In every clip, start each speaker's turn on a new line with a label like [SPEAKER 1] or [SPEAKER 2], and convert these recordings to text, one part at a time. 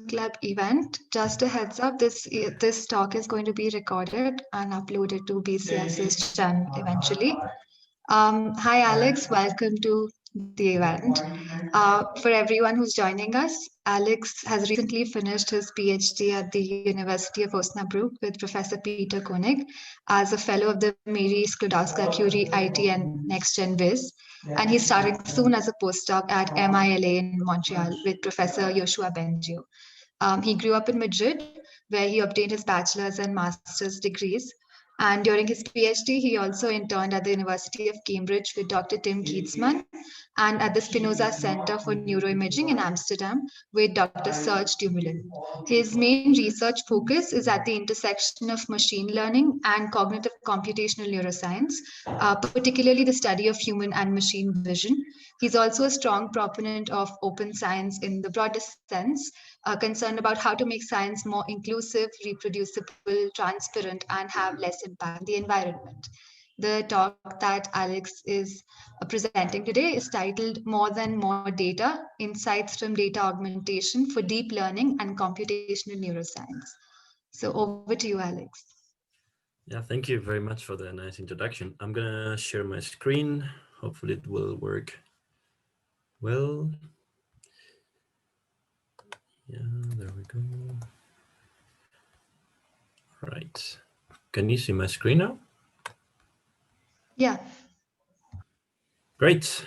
[SPEAKER 1] Club event. Just a heads up, this talk is going to be recorded and uploaded to BCS's channel eventually. Hi Alex, welcome to the event. For everyone who's joining us, Alex has recently finished his PhD at the University of Osnabrück with Professor Peter Koenig as a fellow of the Marie Sklodowska-Curie IT and NextGen Viz. And he's starting soon as a postdoc at MILA in Montreal with Professor Yoshua Bengio. He grew up in Madrid, where he obtained his bachelor's and master's degrees. And during his PhD, he also interned at the University of Cambridge with Dr. Tim Kietzman and at the Spinoza Center for Neuroimaging in Amsterdam with Dr. Serge Dumoulin. His main research focus is at the intersection of machine learning and cognitive computational neuroscience, particularly the study of human and machine vision. He's also a strong proponent of open science in the broadest sense, concerned about how to make science more inclusive, reproducible, transparent, and have less impact on the environment. The talk that Alex is presenting today is titled More Than More Data, Insights from Data Augmentation for Deep Learning and Computational Neuroscience. So over to you, Alex.
[SPEAKER 2] Yeah, thank you very much for the nice introduction. I'm gonna share my screen. Hopefully it will work well. Yeah, there we go. All right. Can you see my screen now?
[SPEAKER 1] Yeah.
[SPEAKER 2] Great.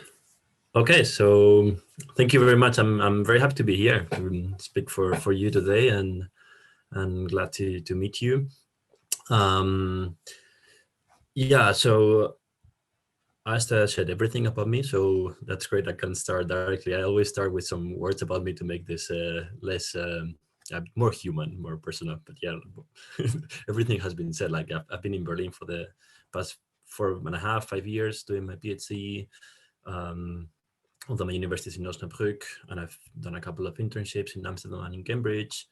[SPEAKER 2] Okay, so thank you very much. I'm very happy to be here to speak for you today, and glad to meet you. Yeah, so Asta said everything about me, so that's great. I can start directly. I always start with some words about me to make this less more human, more personal. But yeah, everything has been said. Like I've been in Berlin for the past 4.5, 5 years doing my PhD. Although my university is in Osnabrück, and I've done a couple of internships in Amsterdam and in Cambridge.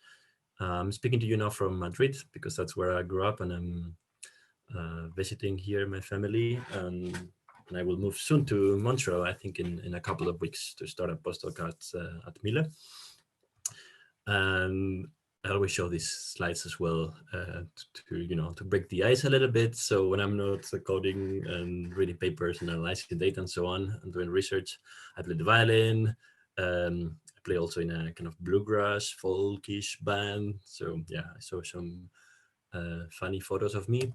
[SPEAKER 2] I'm speaking to you now from Madrid because that's where I grew up, and I'm visiting here my family. And I will move soon to Montreal, I think in a couple of weeks, to start a postdoc at Mille. And I always show these slides as well to break the ice a little bit. So when I'm not coding and reading papers and analyzing data and so on and doing research, I play the violin. I play also in a kind of bluegrass, folkish band. So yeah, I saw some funny photos of me.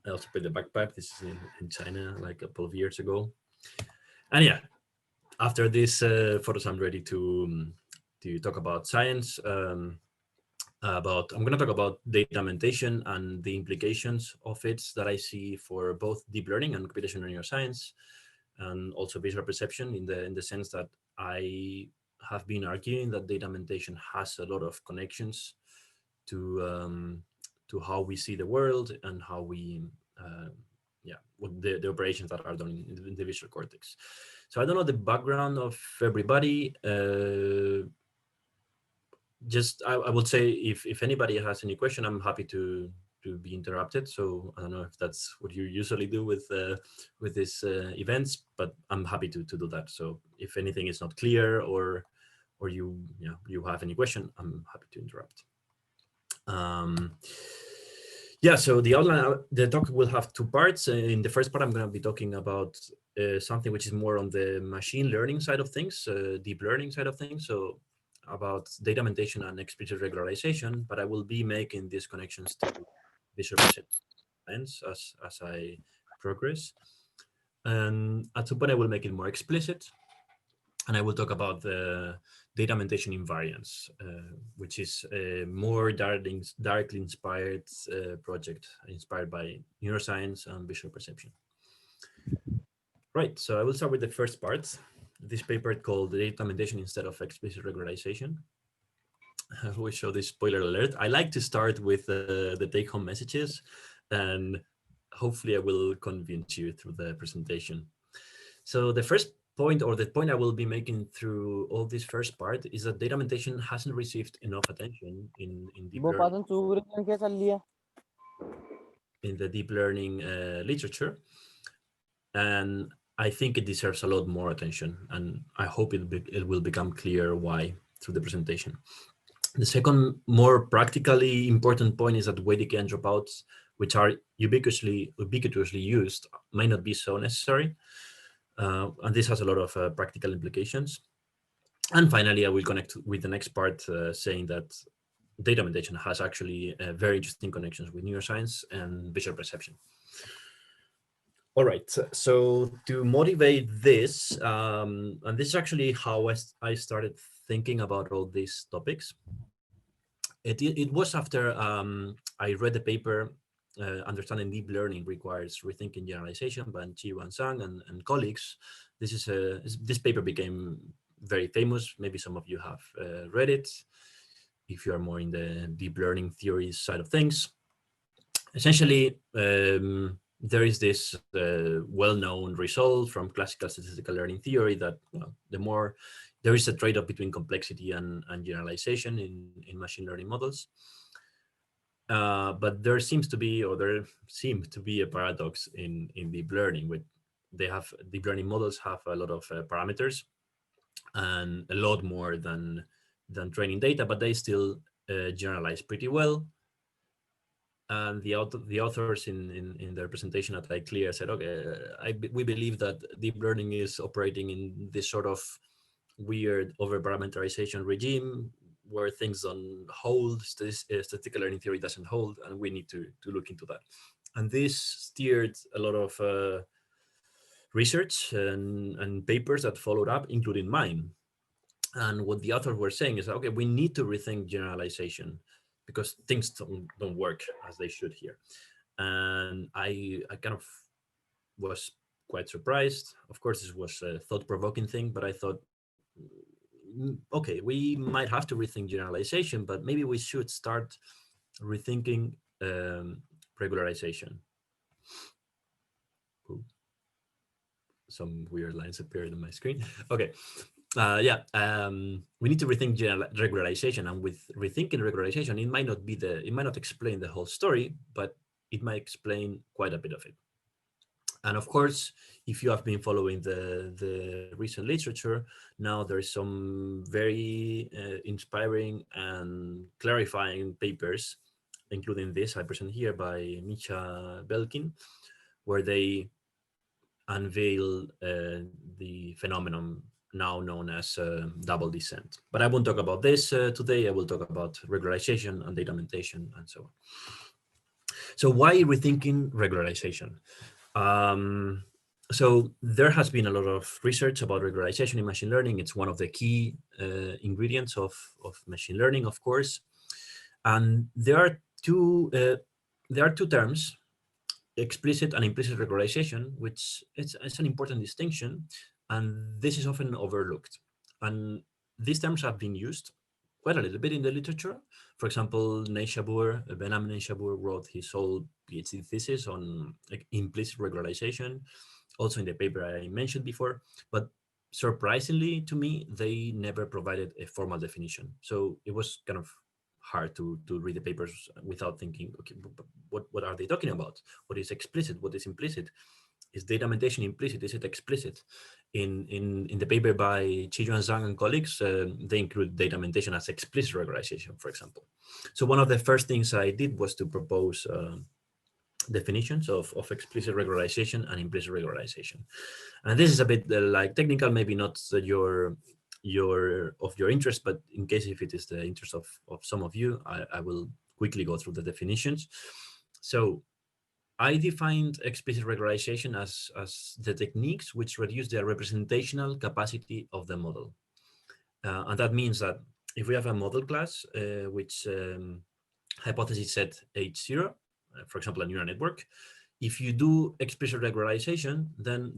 [SPEAKER 2] I also played the bagpipe. This is in China, like a couple of years ago. And yeah, after these photos, I'm ready to talk about science. I'm going to talk about data augmentation and the implications of it that I see for both deep learning and computational neuroscience, and also visual perception in the sense that I have been arguing that data augmentation has a lot of connections to how we see the world and how we what the operations that are done in the visual cortex. So I don't know the background of everybody. Just I would say if anybody has any question, I'm happy to be interrupted. So I don't know if that's what you usually do with these events, but I'm happy to do that. So if anything is not clear or you have any question, I'm happy to interrupt. Yeah, so the outline, the talk will have two parts. In the first part, I'm going to be talking about something which is more on the machine learning side of things, deep learning side of things. So about data augmentation and explicit regularization, but I will be making these connections to visual perception as I progress. And at some point, I will make it more explicit. And I will talk about the data augmentation invariance, which is a more directly inspired project inspired by neuroscience and visual perception. Right, so I will start with the first part. This paper called Data Augmentation Instead of Explicit Regularization. I will show this spoiler alert. I like to start with the take-home messages, and hopefully I will convince you through the presentation. So the first point, or the point I will be making through all this first part, is that data augmentation hasn't received enough attention in deep learning, in the deep learning literature, and I think it deserves a lot more attention, and I hope it will become clear why. through the presentation. The second, more practically important point is that weight decay and dropouts, which are ubiquitously used, might not be so necessary. And this has a lot of practical implications. And finally, I will connect with the next part saying that data augmentation has actually very interesting connections with neuroscience and visual perception. All right, so to motivate this, and this is actually how I started thinking about all these topics. It was after I read the paper, Understanding Deep Learning Requires Rethinking Generalization by Chi-Yuan Zhang and colleagues. This paper became very famous. Maybe some of you have read it, if you are more in the deep learning theory side of things. Essentially, there is this well-known result from classical statistical learning theory that there is a trade-off between complexity and generalization in machine learning models. But there seemed to be a paradox in deep learning. Deep learning models have a lot of parameters and a lot more than training data, but they still generalize pretty well. And the authors in their presentation at IIT said, okay, we believe that deep learning is operating in this sort of weird over-parameterization regime where things don't hold, statistical learning theory doesn't hold, and we need to look into that. And this steered a lot of research and papers that followed up, including mine. And what the authors were saying is, okay, we need to rethink generalization because things don't work as they should here. And I kind of was quite surprised. Of course, this was a thought-provoking thing, but I thought, okay, we might have to rethink generalization, but maybe we should start rethinking regularization. Ooh. Some weird lines appeared on my screen. Okay. We need to rethink regularization, and with rethinking regularization, it might not explain the whole story, but it might explain quite a bit of it. And of course, if you have been following the recent literature, now there's some very inspiring and clarifying papers, including this I present here by Misha Belkin, where they unveil the phenomenon now known as double descent. But I won't talk about this today. I will talk about regularization and data augmentation and so on. So why rethinking regularization? So there has been a lot of research about regularization in machine learning. It's one of the key ingredients of machine learning, of course. And there are two terms, explicit and implicit regularization, which it's an important distinction, and this is often overlooked. And these terms have been used quite a little bit in the literature. For example, Benham Neishabur wrote his whole PhD thesis on implicit regularization, also in the paper I mentioned before. But surprisingly to me, they never provided a formal definition. So it was kind of hard to read the papers without thinking, okay, what are they talking about? What is explicit? What is implicit? Is data augmentation implicit? Is it explicit? In the paper by Chi-Yuan Zhang and colleagues, they include data augmentation as explicit regularization, for example. So one of the first things I did was to propose definitions of explicit regularization and implicit regularization. And this is a bit like technical, maybe not of your interest, but in case if it is the interest of some of you, I will quickly go through the definitions. So I defined explicit regularization as the techniques which reduce the representational capacity of the model. And that means that if we have a model class, which hypothesis set H0, for example, a neural network, if you do explicit regularization, then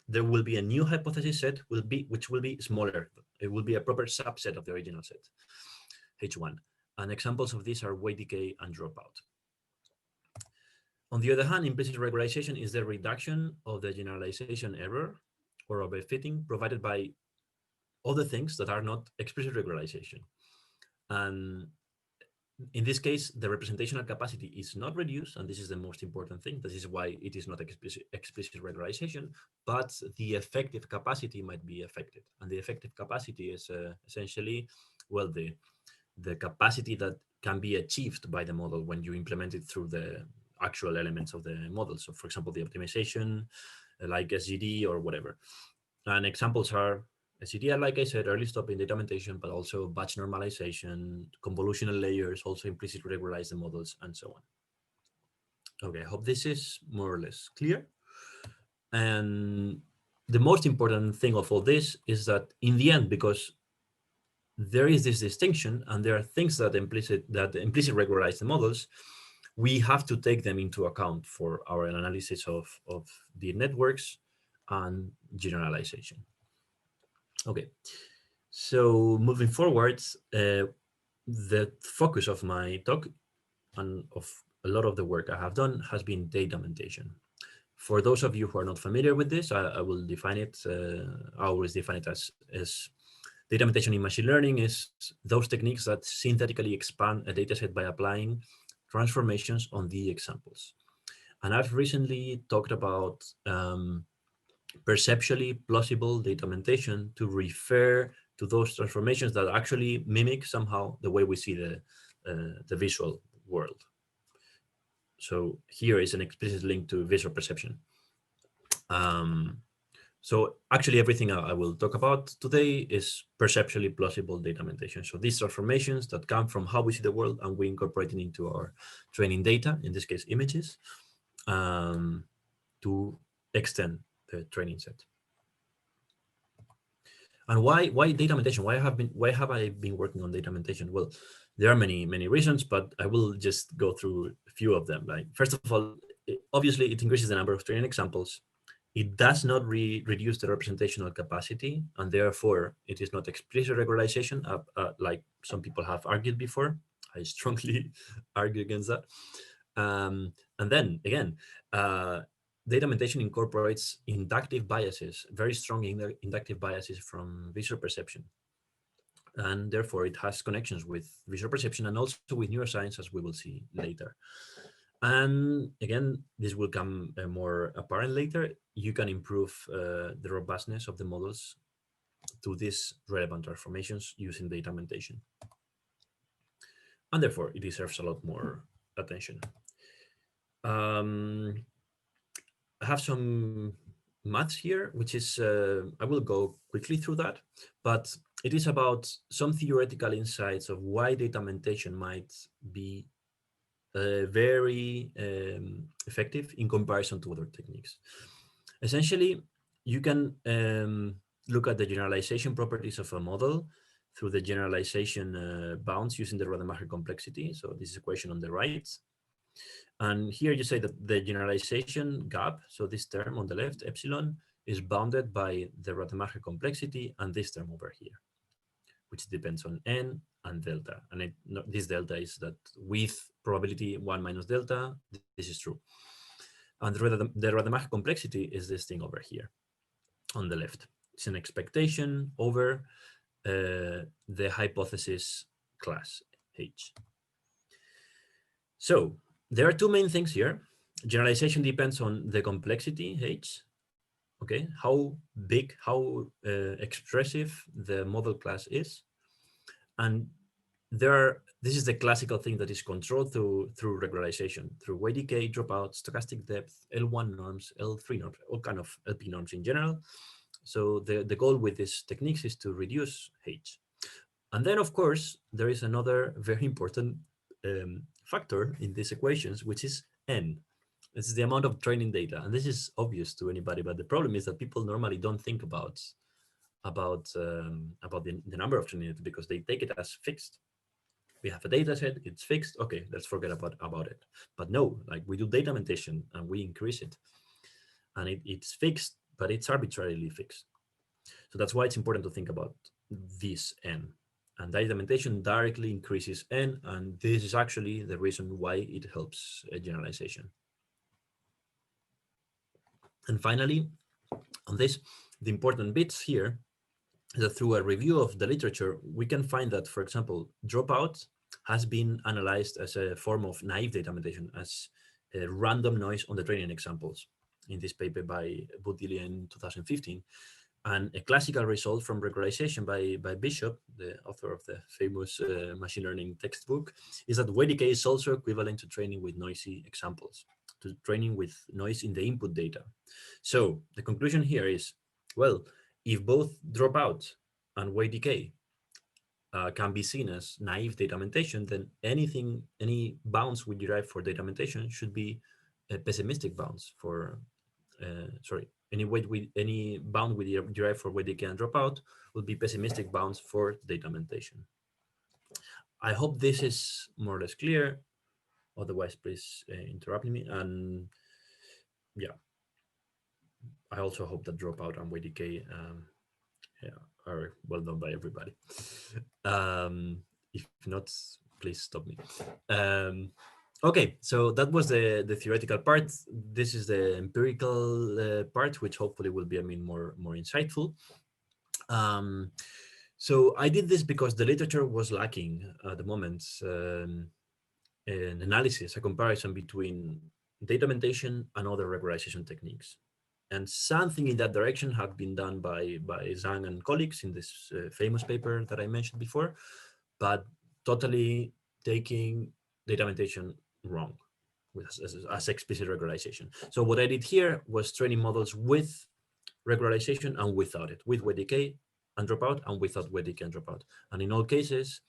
[SPEAKER 2] there will be a new hypothesis set which will be smaller. It will be a proper subset of the original set, H1. And examples of these are weight decay and dropout. On the other hand, implicit regularization is the reduction of the generalization error or overfitting provided by other things that are not explicit regularization. And in this case, the representational capacity is not reduced, and this is the most important thing. This is why it is not explicit regularization, but the effective capacity might be affected. And the effective capacity is essentially well, the capacity that can be achieved by the model when you implement it through the actual elements of the model. So for example, the optimization, like SGD or whatever. And examples are SGD, like I said, early stopping, data augmentation, but also batch normalization, convolutional layers, also implicit regularize the models, and so on. Okay, I hope this is more or less clear. And the most important thing of all this is that in the end, because there is this distinction and there are things that implicit regularize the models, we have to take them into account for our analysis of the networks and generalization. Okay, so moving forward, the focus of my talk and of a lot of the work I have done has been data augmentation. For those of you who are not familiar with this, I will define it. I always define it as data augmentation in machine learning is those techniques that synthetically expand a dataset by applying transformations on the examples. And I've recently talked about perceptually plausible data augmentation to refer to those transformations that actually mimic somehow the way we see the visual world. So here is an explicit link to visual perception. So actually everything I will talk about today is perceptually plausible data augmentation. So these transformations that come from how we see the world and we incorporate it into our training data, in this case images, to extend the training set. And why data augmentation? Why have I been working on data augmentation? Well, there are many reasons, but I will just go through a few of them. Like, first of all, obviously it increases the number of training examples. It does not reduce the representational capacity, and therefore it is not explicit regularization, like some people have argued before. I strongly argue against that. And then again, data augmentation incorporates inductive biases, very strong inductive biases from visual perception. And therefore it has connections with visual perception and also with neuroscience, as we will see later. And again, this will come more apparent later. You can improve the robustness of the models to these relevant transformations using data augmentation. And therefore, it deserves a lot more attention. I have some maths here, which is, I will go quickly through that, but it is about some theoretical insights of why data augmentation might be very effective in comparison to other techniques. Essentially, you can look at the generalization properties of a model through the generalization bounds using the Rademacher complexity. So this is equation on the right. And here you say that the generalization gap, so this term on the left, epsilon, is bounded by the Rademacher complexity and this term over here, which depends on n and delta. And this delta is that with probability 1 minus delta, this is true. And the Rademacher complexity is this thing over here on the left. It's an expectation over the hypothesis class H. So there are two main things here. Generalization depends on the complexity H, okay, how big, how expressive the model class is. And this is the classical thing that is controlled through regularization, through weight decay, dropout, stochastic depth, L1 norms, L3 norms, all kind of LP norms in general. So the goal with these techniques is to reduce H. And then, of course, there is another very important factor in these equations, which is N. This is the amount of training data. And this is obvious to anybody, but the problem is that people normally don't think about the number of training data because they take it as fixed. We have a data set, it's fixed, okay, let's forget about it. But no, like we do data augmentation and we increase it. And it's fixed, but it's arbitrarily fixed. So that's why it's important to think about this N. And data augmentation directly increases N, and this is actually the reason why it helps generalization. And finally, on this, the important bits here is that through a review of the literature, we can find that, for example, dropout has been analyzed as a form of naive data augmentation, as a random noise on the training examples in this paper by Boudillier in 2015. And a classical result from regularization by Bishop, the author of the famous machine learning textbook, is that weight decay is also equivalent to training with noisy examples, to training with noise in the input data. So the conclusion here is, well, if both dropout and weight decay can be seen as naive data augmentation, then any bounds we derive for data augmentation should be pessimistic bounds for, any bound we derive for weight decay and dropout will be pessimistic bounds for data augmentation. I hope this is more or less clear. Otherwise, please interrupt me. And yeah, I also hope that dropout and weight decay are well known by everybody. If not, please stop me. Okay, so that was the theoretical part. This is the empirical part, which hopefully will be, more insightful. So I did this because the literature was lacking at the moment an analysis, a comparison between data augmentation and other regularization techniques. And something in that direction had been done by Zhang and colleagues in this famous paper that I mentioned before, but totally taking data augmentation wrong as explicit regularization. So what I did here was training models with regularization and without it, with weight decay and dropout and without weight decay and dropout. And in all cases,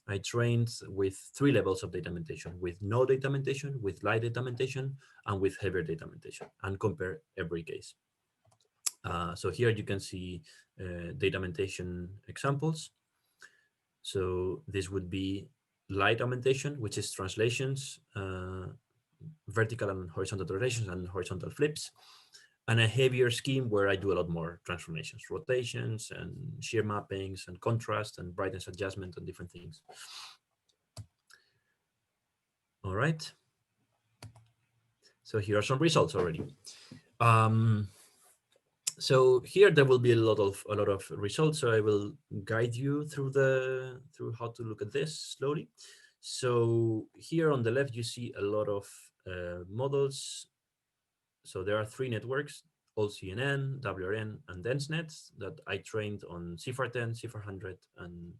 [SPEAKER 2] I trained with 3 levels of data augmentation: with no data augmentation, with light data augmentation, and with heavier data augmentation, and compare every case. So here you can see data augmentation examples. So this would be light augmentation, which is translations, vertical and horizontal translations and horizontal flips, and a heavier scheme where I do a lot more transformations, rotations and shear mappings and contrast and brightness adjustment and different things. All right. So here are some results already. So here there will be a lot of results. So I will guide you through how to look at this slowly. So here on the left you see a lot of models. So there are 3 networks: AllCNN, WRN, and DenseNet that I trained on CIFAR10, CIFAR100, and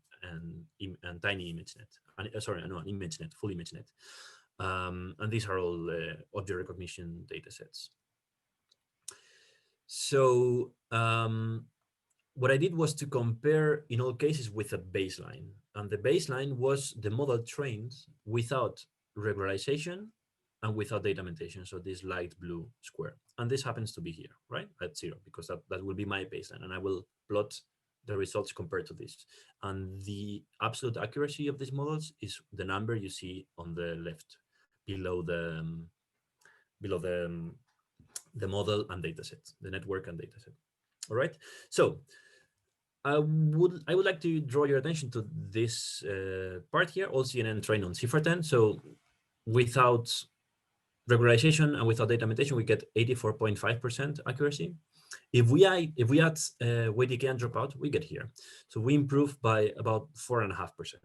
[SPEAKER 2] Tiny ImageNet. And sorry, no, ImageNet, full ImageNet. And these are all object recognition data sets. So what I did was to compare in all cases with a baseline. And the baseline was the model trained without regularization and without data augmentation. So this light blue square. And this happens to be here, right? At 0, because that will be my baseline. And I will plot the results compared to this. And the absolute accuracy of these models is the number you see on the left below the model and dataset, the network and dataset. All right. So I would like to draw your attention to this part here. AllCNN trained on CIFAR10. So without regularization and without data augmentation, we get 84.5% accuracy. If we add weight decay and dropout, we get here. So we improve by about 4.5%.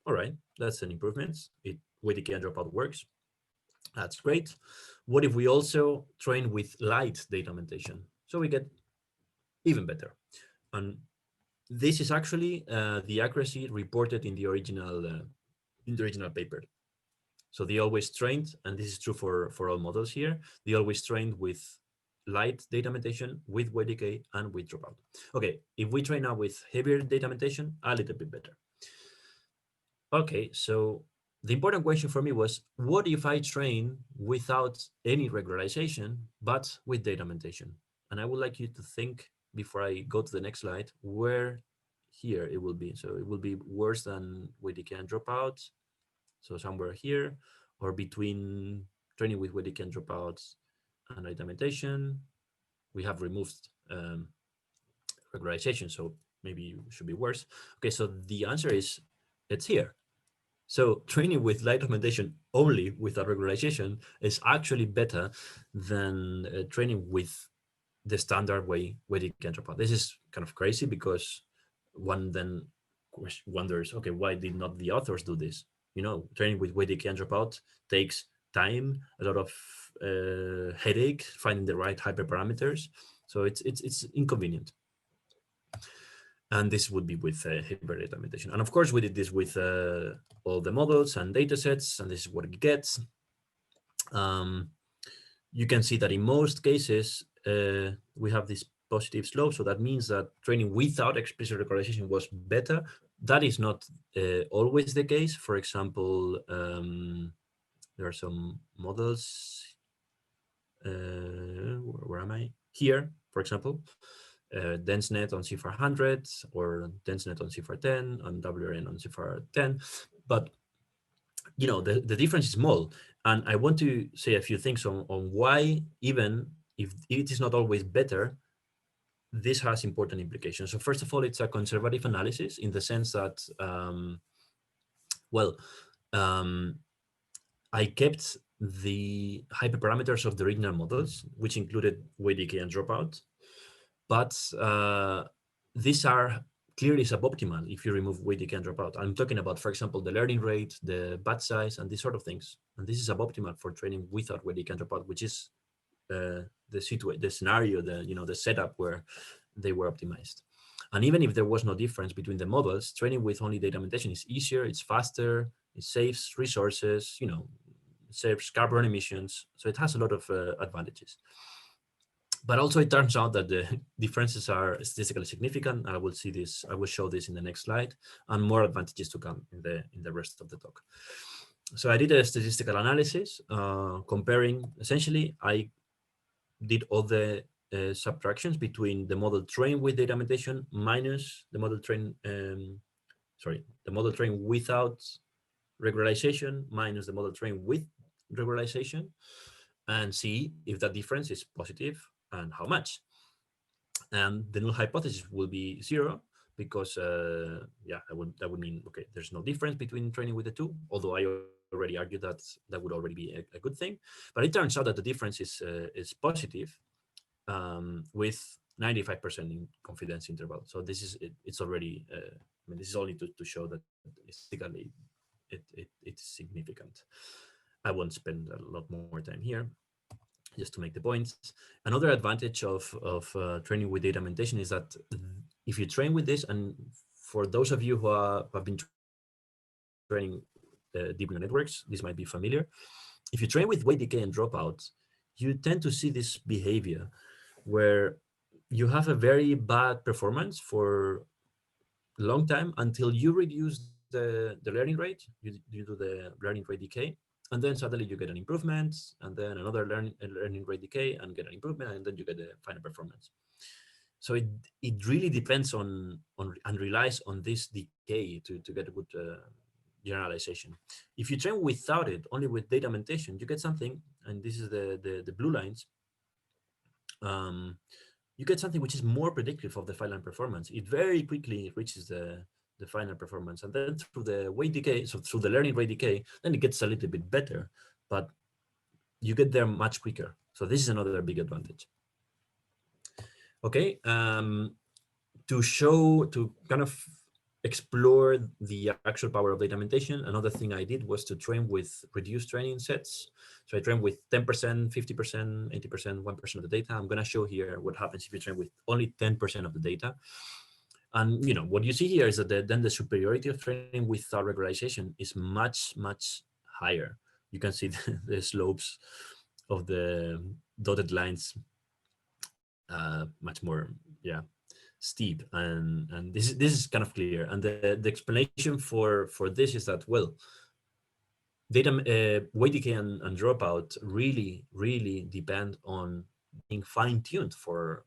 [SPEAKER 2] All right, that's an improvement. Weight decay and dropout works. That's great. What if we also train with light data augmentation? So we get even better. And this is actually the accuracy reported in the original paper. So they always trained, and this is true for all models here, they always trained with light data augmentation, with weight decay, and with dropout. Okay, if we train now with heavier data augmentation, a little bit better. Okay, so the important question for me was, what if I train without any regularization, but with data augmentation? And I would like you to think, before I go to the next slide, where here it will be. So it will be worse than weight decay and dropout. So somewhere here, or between training with weight decay and dropouts and data augmentation. We have removed regularization, so maybe it should be worse. Okay, so the answer is, it's here. So training with light augmentation only without regularization is actually better than training with the standard way weight decay and dropout. This is kind of crazy, because one then wonders, okay, why did not the authors do this? You know, training with weight decay and dropout takes time, a lot of headache finding the right hyperparameters. So it's inconvenient. And this would be with hybrid augmentation. And of course, we did this with all the models and data sets, and this is what it gets. You can see that in most cases, we have this positive slope. So that means that training without explicit regularization was better. That is not always the case. For example, there are some models. Where am I? Here, for example, DenseNet on CFAR100 or DenseNet on CFAR10 and WRN on CFAR10. But you know, the difference is small. And I want to say a few things on why, even if it is not always better, this has important implications. So first of all, it's a conservative analysis in the sense that, I kept the hyperparameters of the original models, which included weight decay and dropout. But these are clearly suboptimal if you remove weight decay and dropout. I'm talking about, for example, the learning rate, the batch size, and these sort of things. And this is suboptimal for training without weight decay and dropout, which is the scenario, the setup where they were optimized. And even if there was no difference between the models, training with only data augmentation is easier, it's faster, it saves resources, it saves carbon emissions. So it has a lot of advantages. But also it turns out that the differences are statistically significant. I will show this in the next slide, and more advantages to come in the rest of the talk. So I did a statistical analysis comparing, essentially, I did all the subtractions between the model trained with data augmentation minus the model trained, the model trained without regularization minus the model trained with regularization, and see if that difference is positive and how much. And the null hypothesis will be 0 because, that would mean, okay, there's no difference between training with the two, although I already argued that that would already be a good thing. But it turns out that the difference is positive with 95% in confidence interval. So this is, it's already, this is only to show that statistically it's significant. I won't spend a lot more time here, just to make the points. Another advantage of training with data augmentation is that if you train with this, and for those of you who have been training deep neural networks, this might be familiar. If you train with weight decay and dropout, you tend to see this behavior where you have a very bad performance for a long time until you reduce the learning rate, you do the learning rate decay, and then suddenly you get an improvement, and then another learning rate decay and get an improvement, and then you get the final performance. So it really depends on and relies on this decay to get a good generalization. If you train without it, only with data augmentation, you get something, and this is the blue lines. You get something which is more predictive of the final performance. It very quickly reaches the final performance, and then through the weight decay, so through the learning rate decay, then it gets a little bit better, but you get there much quicker. So this is another big advantage. Okay, to kind of explore the actual power of data augmentation, another thing I did was to train with reduced training sets. So I trained with 10%, 50%, 80%, 1% of the data. I'm going to show here what happens if you train with only 10% of the data. And what you see here is that then the superiority of training without regularization is much, much higher. You can see the slopes of the dotted lines much more, steep, and this is kind of clear. And the explanation for this is that, well, data weight decay and dropout really depend on being fine-tuned for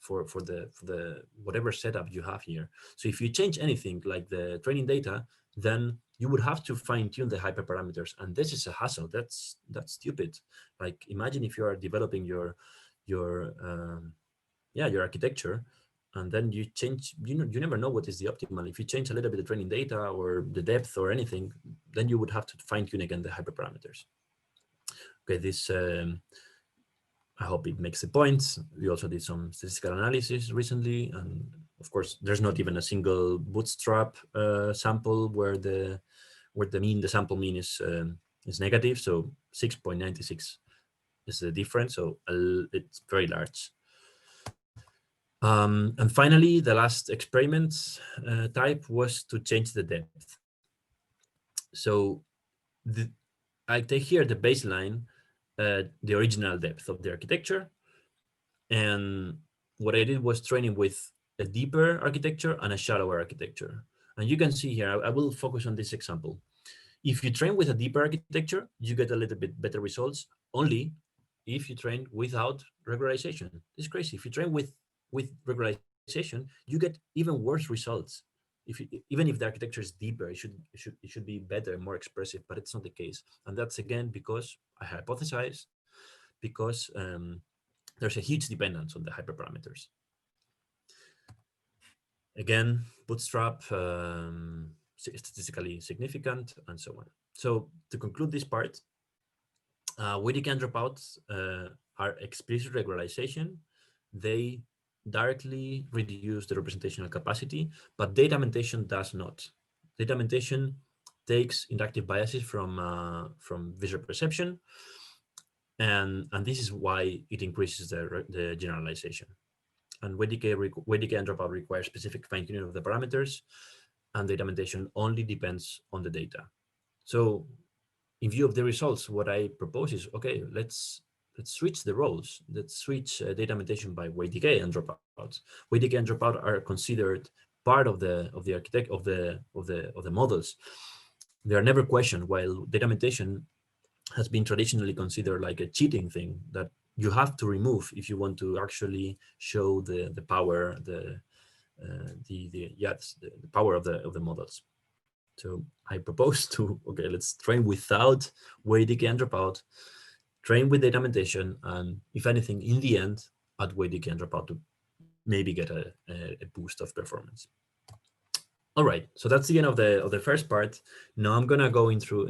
[SPEAKER 2] the whatever setup you have here. So if you change anything like the training data, then you would have to fine-tune the hyperparameters, and this is a hassle. That's stupid. Like, imagine if you are developing your architecture, and then you change, you never know what is the optimal. If you change a little bit of training data or the depth or anything, then you would have to fine tune again the hyperparameters. Okay, this, I hope it makes the point. We also did some statistical analysis recently, and of course, there's not even a single bootstrap sample where the sample mean is negative. So 6.96 is the difference. So it's very large. And finally, the last experiment type was to change the depth. So I take here the baseline, the original depth of the architecture. And what I did was training with a deeper architecture and a shallower architecture. And you can see here, I will focus on this example. If you train with a deeper architecture, you get a little bit better results only if you train without regularization. It's crazy. If you train with regularization, you get even worse results. Even if the architecture is deeper, it should be better, more expressive, but it's not the case. And that's again because I hypothesize, because there's a huge dependence on the hyperparameters. Again, bootstrap, statistically significant, and so on. So to conclude this part, weighted and dropouts are explicit regularization. They directly reduce the representational capacity, but data augmentation does not. Data augmentation takes inductive biases from visual perception, and this is why it increases the generalization. And weight decay and dropout requires specific fine-tuning of the parameters, and data augmentation only depends on the data. So in view of the results, what I propose is, okay, let's switch the roles. Let's switch data augmentation by weight decay and dropouts. Weight decay and dropout are considered part of the architect of the models. They are never questioned, while data augmentation has been traditionally considered like a cheating thing that you have to remove if you want to actually show the power, the power of the models. So I propose to, okay, let's train without weight decay and dropout, train with data augmentation, and if anything, in the end, add weight decay and dropout to maybe get a boost of performance. All right, so that's the end of the first part. Now I'm gonna go into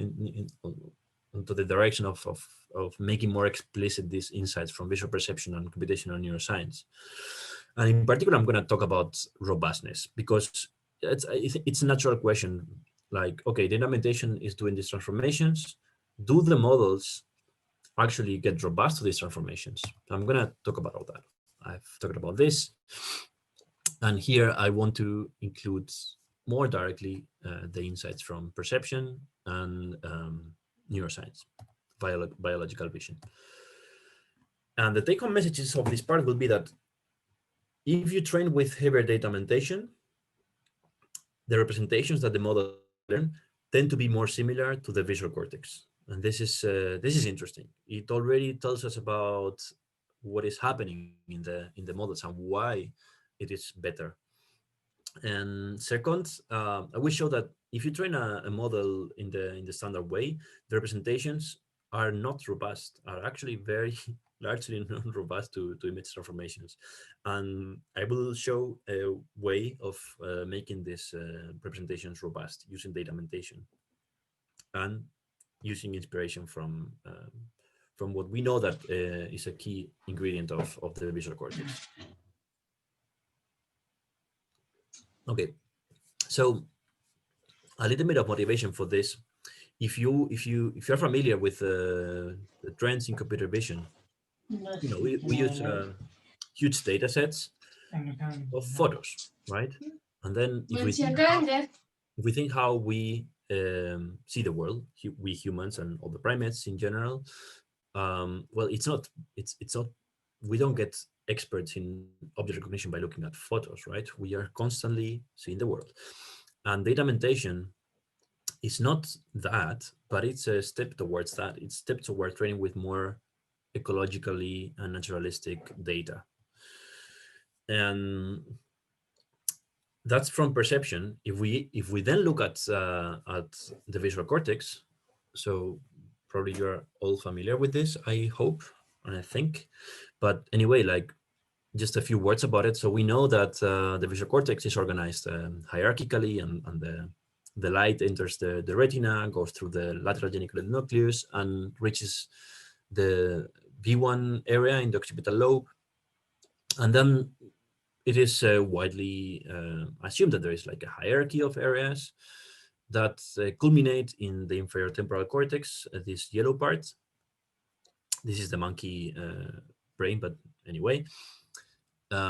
[SPEAKER 2] the direction of making more explicit these insights from visual perception and computational neuroscience. And in particular, I'm going to talk about robustness, because it's a natural question. Like, okay, data augmentation is doing these transformations. Do the models actually get robust to these transformations? I'm going to talk about all that. I've talked about this. And here I want to include more directly the insights from perception and neuroscience, biological vision. And the take-home messages of this part will be that if you train with heavier data augmentation, the representations that the model learn tend to be more similar to the visual cortex. And this is interesting. It already tells us about what is happening in the models and why it is better. And second, I will show that if you train a model in the standard way, the representations are not robust, are actually very largely non-robust to image transformations. And I will show a way of making these representations robust using data augmentation and using inspiration from what we know that is a key ingredient of the visual cortex. Okay, so a little bit of motivation for this. If you're familiar with the trends in computer vision, you know, we use huge data sets of photos, right? And then if we think how we see the world, we humans and all the primates in general, well, it's not, we don't get experts in object recognition by looking at photos, right? We are constantly seeing the world. And data augmentation is not that, but it's a step towards that. It's a step towards training with more ecologically and naturalistic data. And that's from perception. If we then look at the visual cortex, so probably you're all familiar with this, I hope, and I think. But anyway, like just a few words about it. So we know that the visual cortex is organized hierarchically, and the light enters the retina, goes through the lateral geniculate nucleus, and reaches the V1 area in the occipital lobe. And then it is widely assumed that there is like a hierarchy of areas that culminate in the inferior temporal cortex, this yellow part. This is the monkey brain, but anyway.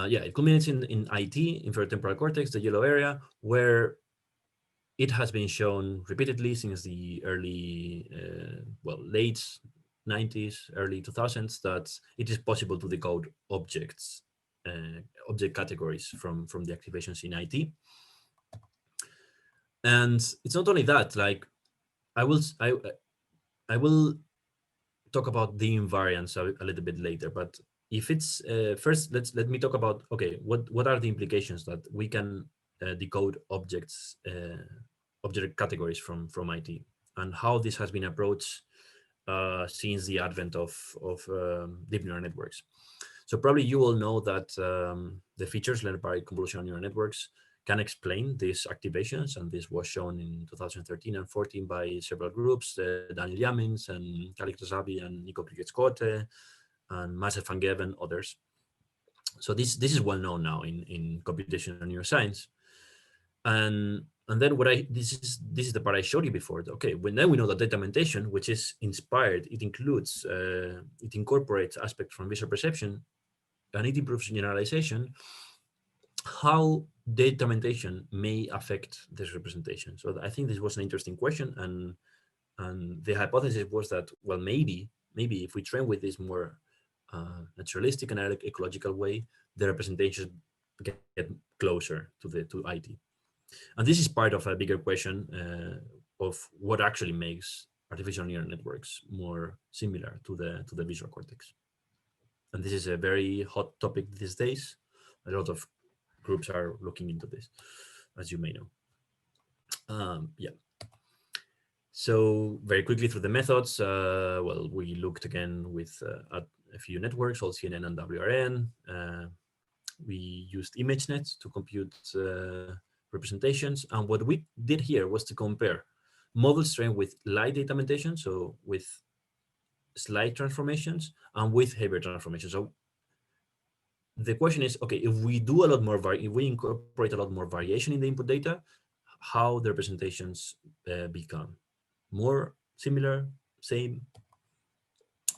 [SPEAKER 2] yeah, it culminates in IT, inferior temporal cortex, the yellow area, where it has been shown repeatedly since the early, well, late 90s, early 2000s, that it is possible to decode objects, object categories from the activations in IT. And it's not only that, like I will talk about the invariance a little bit later, but if it's first, let me talk about, okay, what are the implications that we can decode objects, object categories from IT, and how this has been approached since the advent of deep neural networks. So probably you all know that the features learned by convolutional neural networks can explain these activations, and this was shown in 2013 and 14 by several groups, Daniel Yamins and Khalid Razavi and Nico Krigetskote and Marcel van Geven and others. So this is well known now in computational neuroscience. And then this is the part I showed you before. Okay, then we know that data augmentation, which is inspired, it includes, it incorporates aspects from visual perception, and it improves generalization. How data augmentation may affect this representation? So I think this was an interesting question, and the hypothesis was that, well, maybe if we train with this more naturalistic and ecological way, the representations get closer to IT. And this is part of a bigger question of what actually makes artificial neural networks more similar to the visual cortex. And this is a very hot topic these days. A lot of groups are looking into this, as you may know. Yeah. So very quickly through the methods, well, we looked again with at a few networks, all CNN and WRN. We used ImageNet to compute representations. And what we did here was to compare models trained with light data augmentation, so with slide transformations, and with Haber transformations. So the question is, okay, if we do a lot more, if we incorporate a lot more variation in the input data, how the representations become more similar, same.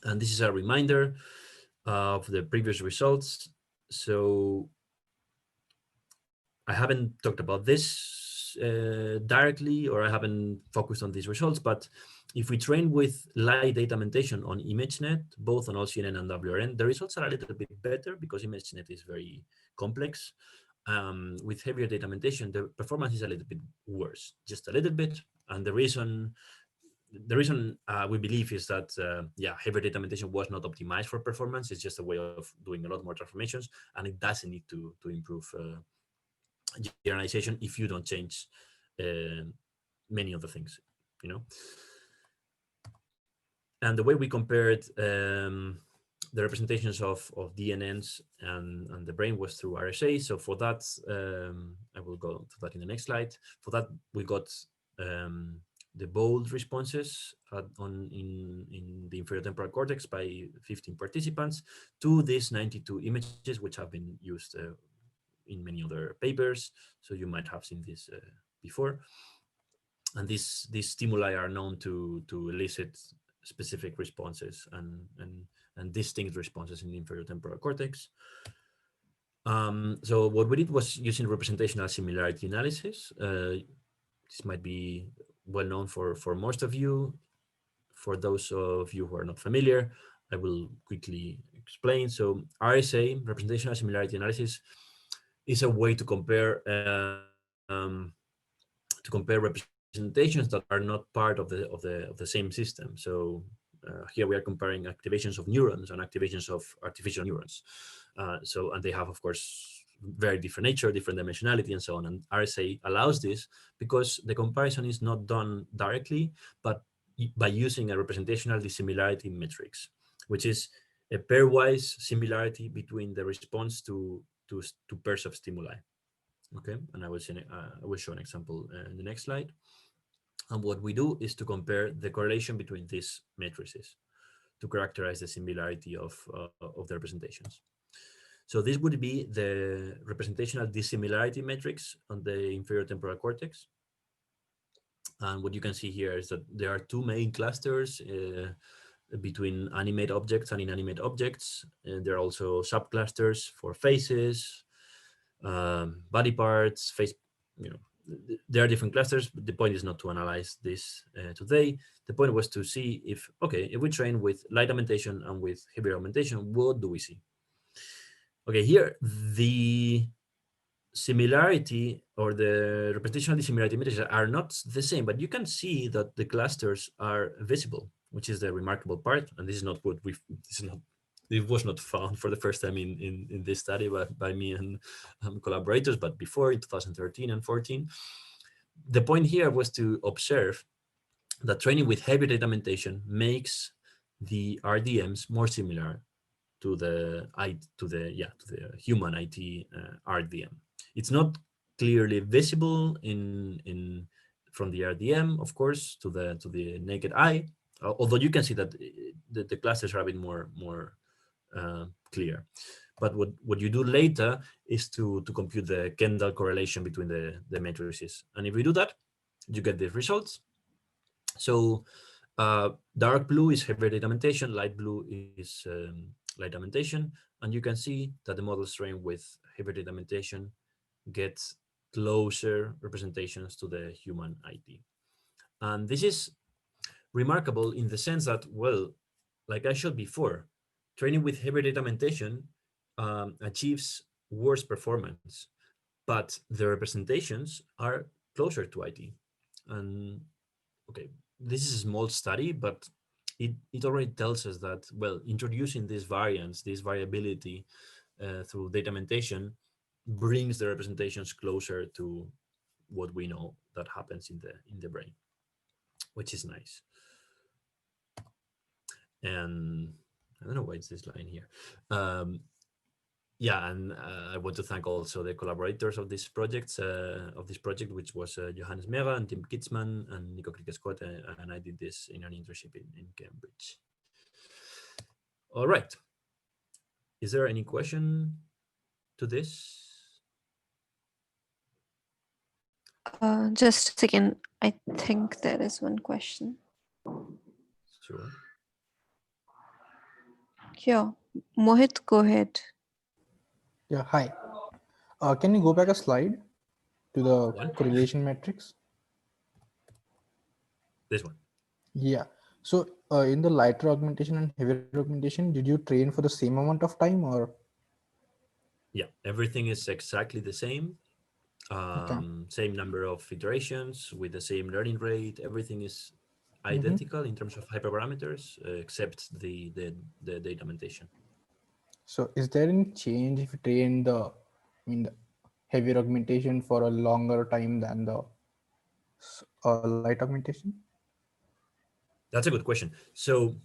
[SPEAKER 2] And this is a reminder of the previous results. So I haven't talked about this directly, or I haven't focused on these results, but if we train with light data augmentation on ImageNet, both on OCNN and WRN, the results are a little bit better because ImageNet is very complex. With heavier data augmentation, the performance is a little bit worse, just a little bit. And the reason we believe is that, yeah, heavier data augmentation was not optimized for performance. It's just a way of doing a lot more transformations, and it doesn't need to improve generalization if you don't change many of the things, you know. And the way we compared the representations of DNNs and the brain was through RSA. So for that, I will go to that in the next slide. For that, we got the bold responses in the inferior temporal cortex by 15 participants to these 92 images, which have been used in many other papers. So you might have seen this before. And these stimuli are known to elicit specific responses and distinct responses in the inferior temporal cortex. So what we did was using representational similarity analysis. This might be well known for most of you. For those of you who are not familiar, I will quickly explain. So RSA, representational similarity analysis, is a way to compare representations that are not part of the same system. So here we are comparing activations of neurons and activations of artificial neurons. And they have, of course, very different nature, different dimensionality, and so on. And RSA allows this because the comparison is not done directly, but by using a representational dissimilarity matrix, which is a pairwise similarity between the response to pairs of stimuli. Okay, and I will show an example in the next slide. And what we do is to compare the correlation between these matrices to characterize the similarity of the representations. So this would be the representational dissimilarity matrix on the inferior temporal cortex. And what you can see here is that there are two main clusters. between animate objects and inanimate objects. And there are also subclusters for faces, body parts, face, there are different clusters, but the point is not to analyze this today. The point was to see if, okay, if we train with light augmentation and with heavy augmentation, what do we see? Okay, here, the similarity or the representational dissimilarity matrices are not the same, but you can see that the clusters are visible, which is the remarkable part. And this is not what it was not found for the first time in this study by me and collaborators, but before in 2013 and 14. The point here was to observe that training with heavy data augmentation makes the RDMs more similar to the human IT RDM. It's not clearly visible from the RDM, of course, to the naked eye, although you can see that the clusters are a bit more clear. But what you do later is to compute the Kendall correlation between the matrices. And if we do that, you get the results. So dark blue is heavy data augmentation, light blue is light augmentation. And you can see that the models trained with heavy data augmentation gets closer representations to the human IT. And this is remarkable in the sense that, well, like I showed before, training with heavy data augmentation achieves worse performance, but the representations are closer to IT. And okay, this is a small study, but it already tells us that, well, introducing this variance, this variability through data augmentation brings the representations closer to what we know that happens in the brain, which is nice. And I don't know why it's this line here. Yeah, and I want to thank also the collaborators of this project, which was Johannes Mera and Tim Kitzman and Nico Krikeskot, and I did this in an internship in Cambridge. All right. Is there any question to this?
[SPEAKER 3] Just a second. I think there is one question.
[SPEAKER 2] Sure.
[SPEAKER 3] Yeah, Mohit, go ahead.
[SPEAKER 4] Yeah, hi. Can you go back a slide to the
[SPEAKER 2] One?
[SPEAKER 4] correlation matrix?
[SPEAKER 2] This one.
[SPEAKER 4] Yeah. So in the lighter augmentation and heavier augmentation, did you train for the same amount of time or?
[SPEAKER 2] Yeah, everything is exactly the same. Same number of iterations with the same learning rate. Everything is identical in terms of hyperparameters, except the data augmentation.
[SPEAKER 4] So is there any change if you train the heavier augmentation for a longer time than the light augmentation?
[SPEAKER 2] That's a good question. So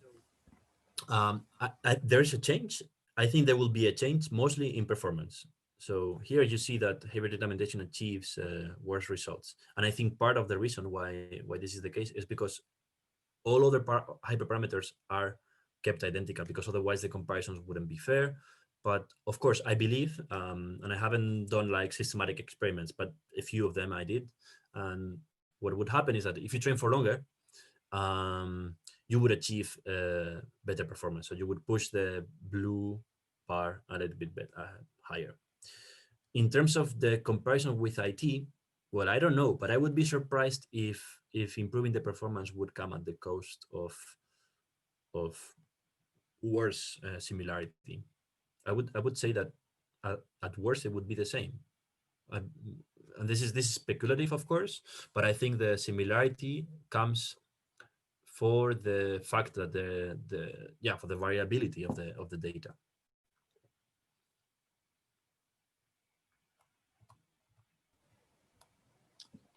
[SPEAKER 2] there's a change. I think there will be a change mostly in performance. So here you see that heavy data augmentation achieves worse results. And I think part of the reason why this is the case is because all other hyperparameters are kept identical, because otherwise the comparisons wouldn't be fair. But of course, I believe, and I haven't done like systematic experiments, but a few of them I did. And what would happen is that if you train for longer, you would achieve better performance. So you would push the blue bar a little bit higher. In terms of the comparison with IT, well, I don't know, but I would be surprised if improving the performance would come at the cost of worse similarity. I would say that at worst it would be the same. And this is speculative, of course, but I think the similarity comes for the fact that for the variability of the data.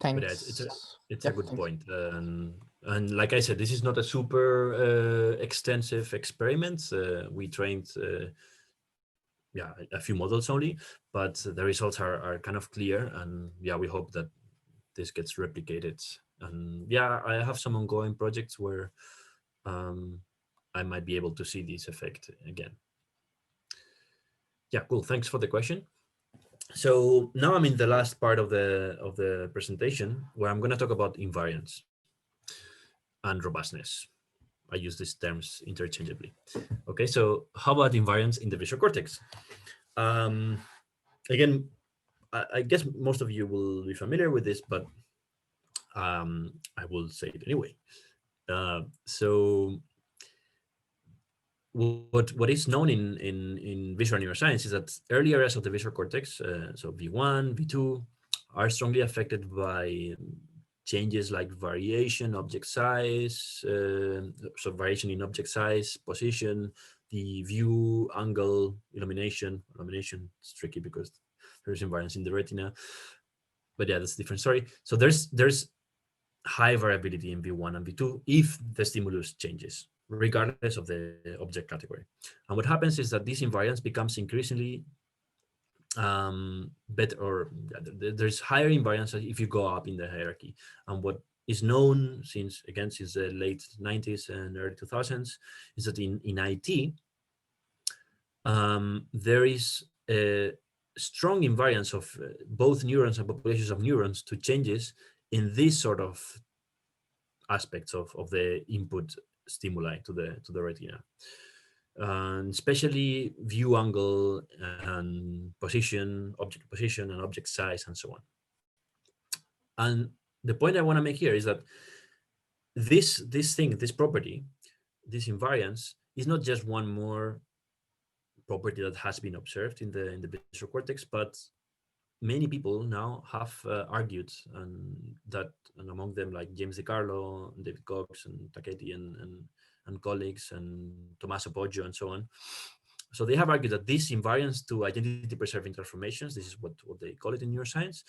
[SPEAKER 4] Thanks.
[SPEAKER 2] But it's a good point. And like I said, this is not a super extensive experiment. We trained a few models only, but the results are kind of clear, and we hope that this gets replicated. And I have some ongoing projects where I might be able to see this effect again. Yeah, cool. Thanks for the question. So now I'm in the last part of the presentation, where I'm going to talk about invariance and robustness. I use these terms interchangeably. Okay, so how about invariance in the visual cortex? Again, I guess most of you will be familiar with this, but I will say it anyway. So what is known in visual neuroscience is that early areas of the visual cortex, so V1, V2, are strongly affected by changes like variation, object size, so variation in object size, position, the view, angle, illumination. Illumination is tricky because there's invariance in the retina, but yeah, that's a different story. So there's high variability in V1 and V2 if the stimulus changes, regardless of the object category. And what happens is that this invariance becomes increasingly better, or there's higher invariance if you go up in the hierarchy. And what is known since the late 90s and early 2000s is that in IIT, there is a strong invariance of both neurons and populations of neurons to changes in this sort of aspects of the input stimuli to the retina, and especially view angle and position and object size and so on. And the point I want to make here is that this property, this invariance, is not just one more property that has been observed in the visual cortex, but many people now have argued, and among them like James DiCarlo, David Cox, and Taketi, and colleagues, and Tommaso Poggio, and so on. So they have argued that this invariance to identity-preserving transformations, this is what they call it in neuroscience,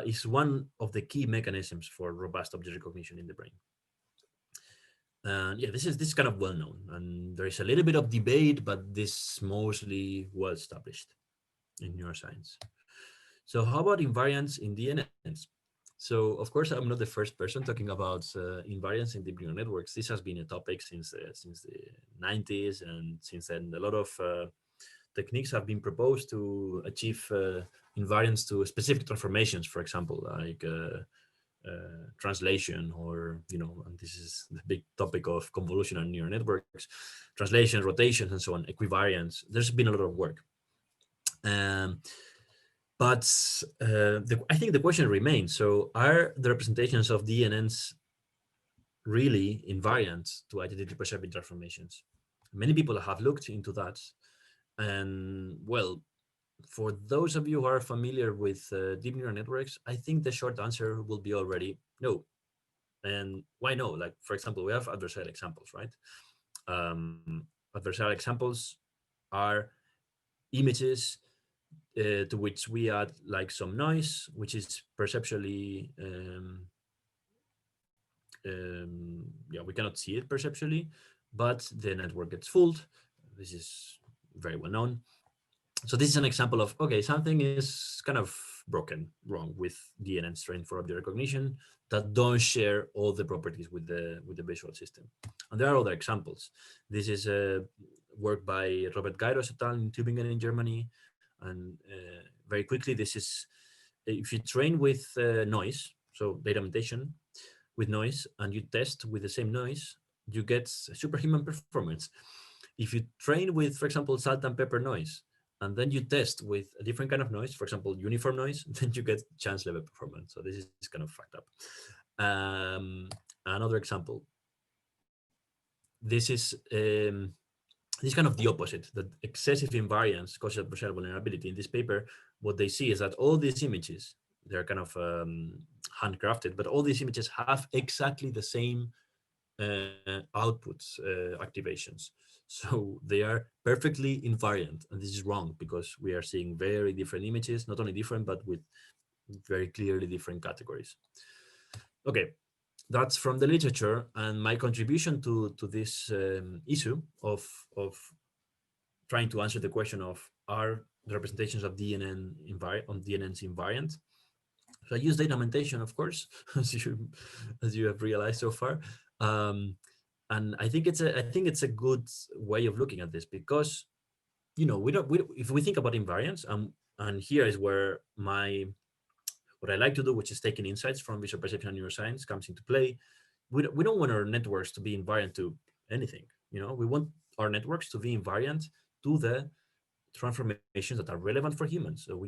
[SPEAKER 2] is one of the key mechanisms for robust object recognition in the brain. And yeah, this is kind of well known, and there is a little bit of debate, but this is mostly well established in neuroscience. So how about invariance in DNNs? So of course, I'm not the first person talking about invariance in deep neural networks. This has been a topic since the 90s, and since then a lot of techniques have been proposed to achieve invariance to specific transformations, for example, like translation, or, and this is the big topic of convolutional neural networks, translation, rotations, and so on, equivariance. There's been a lot of work. But I think the question remains, so are the representations of DNNs really invariant to identity-preserving transformations? Many people have looked into that. And well, for those of you who are familiar with deep neural networks, I think the short answer will be already no. And why no? Like, for example, we have adversarial examples, right? Adversarial examples are images to which we add like some noise, which is perceptually, yeah, we cannot see it perceptually, but the network gets fooled. This is very well known. So this is an example of, okay, something is kind of wrong with DNNs trained for object recognition that don't share all the properties with the visual system. And there are other examples. This is a work by Robert Gairos et al. In Tübingen in Germany. And very quickly, this is, if you train with noise, so data augmentation with noise, and you test with the same noise, you get superhuman performance. If you train with, for example, salt and pepper noise, and then you test with a different kind of noise, for example, uniform noise, then you get chance level performance. So this is kind of fucked up. Another example. This is kind of the opposite, that excessive invariance causes adversarial vulnerability. In this paper, what they see is that all these images, they're kind of handcrafted, but all these images have exactly the same outputs, activations. So they are perfectly invariant, and this is wrong because we are seeing very different images, not only different, but with very clearly different categories. Okay, that's from the literature, and my contribution to this issue of trying to answer the question of, are the representations of DNNs invariant? So I use data augmentation, of course, as you have realized so far. And I think it's a good way of looking at this, because if we think about invariance, and here is where what I like to do, which is taking insights from visual perception and neuroscience, comes into play. we don't want our networks to be invariant to anything. We want our networks to be invariant to the transformations that are relevant for humans. So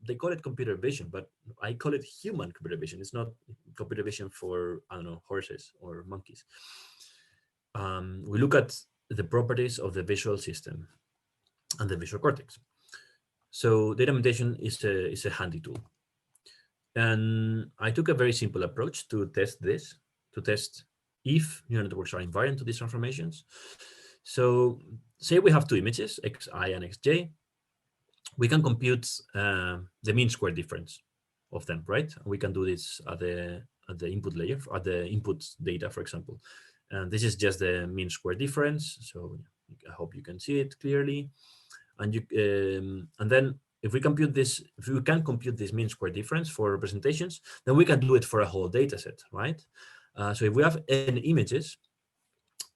[SPEAKER 2] they call it computer vision, but I call it human computer vision. It's not computer vision for, I don't know, horses or monkeys. We look at the properties of the visual system and the visual cortex. So data augmentation is a handy tool. And I took a very simple approach to test this, to test if neural networks are invariant to these transformations. So say we have two images, xi and xj. We can compute the mean square difference of them, right? We can do this at the input layer, at the input data, for example. And this is just the mean square difference. So I hope you can see it clearly. And then if we can compute this mean square difference for representations, then we can do it for a whole data set, right? So if we have n images,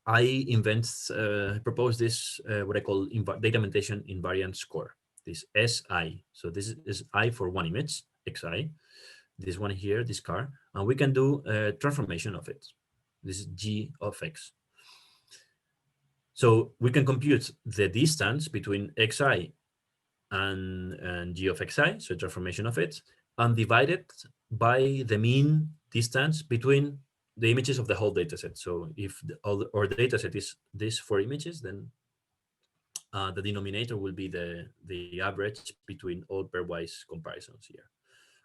[SPEAKER 2] I propose this, what I call data augmentation invariant score, this SI. So this is I for one image, XI, this one here, this car, and we can do a transformation of it. This is G of X. So we can compute the distance between Xi and G of Xi, so a transformation of it, and divide it by the mean distance between the images of the whole data set. So if our data set is these 4 images, then the denominator will be the average between all pairwise comparisons here.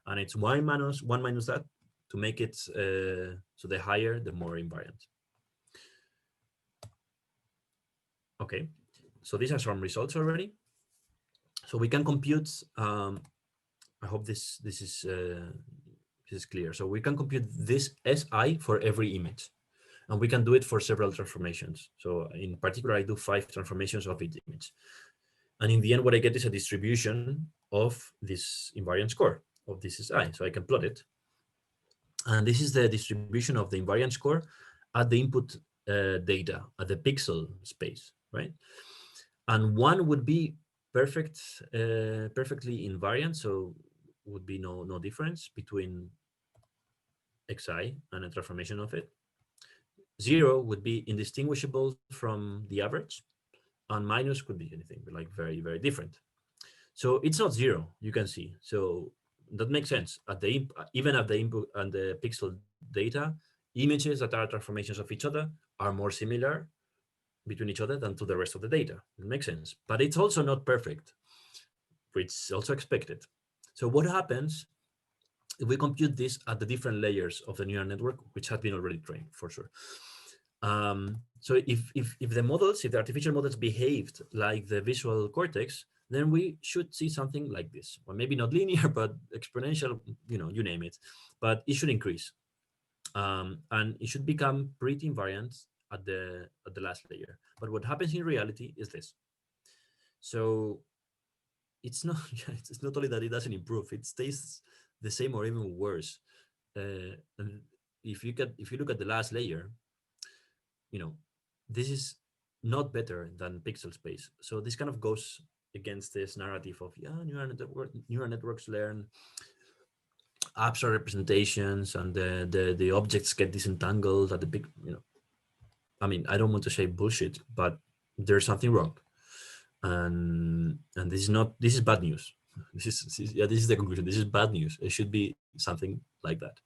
[SPEAKER 2] And it's one minus that to make it, so the higher, the more invariant. Okay, so these are some results already. So we can compute, I hope this is clear. So we can compute this SI for every image, and we can do it for several transformations. So in particular, I do 5 transformations of each image. And in the end, what I get is a distribution of this invariant score of this SI. So I can plot it. And this is the distribution of the invariant score at the input data, at the pixel space, right? And one would be perfectly invariant, so would be no difference between Xi and a transformation of it. 0 would be indistinguishable from the average, and minus could be anything, like very, very different. So it's not 0, you can see. So that makes sense. Even at the input and the pixel data, images that are transformations of each other are more similar between each other than to the rest of the data. It makes sense. But it's also not perfect, which is also expected. So what happens if we compute this at the different layers of the neural network, which has been already trained for sure? So if the artificial models behaved like the visual cortex, then we should see something like this. Well, maybe not linear, but exponential, you name it, but it should increase. And it should become pretty invariant at the last layer. But what happens in reality is this. So it's not only that it doesn't improve, it stays the same or even worse. And if you look at the last layer, this is not better than pixel space. So this kind of goes against this narrative of neural networks learn abstract representations, and the objects get disentangled at the big, I mean, I don't want to say bullshit, but there's something wrong. And this is bad news. This is the conclusion. This is bad news. It should be something like that,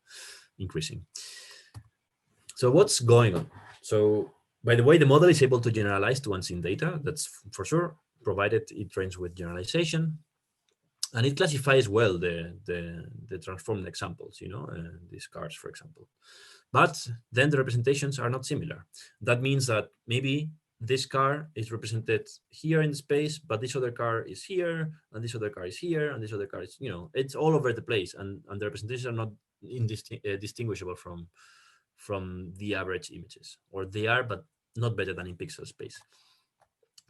[SPEAKER 2] increasing. So what's going on? So by the way, the model is able to generalize to unseen data. That's for sure, provided it trains with generalization. And it classifies well the transformed examples, these cars, for example. But then the representations are not similar. That means that maybe this car is represented here in space, but this other car is here, and this other car is here, and this other car is, it's all over the place, and the representations are not distinguishable from the average images, or they are, but not better than in pixel space.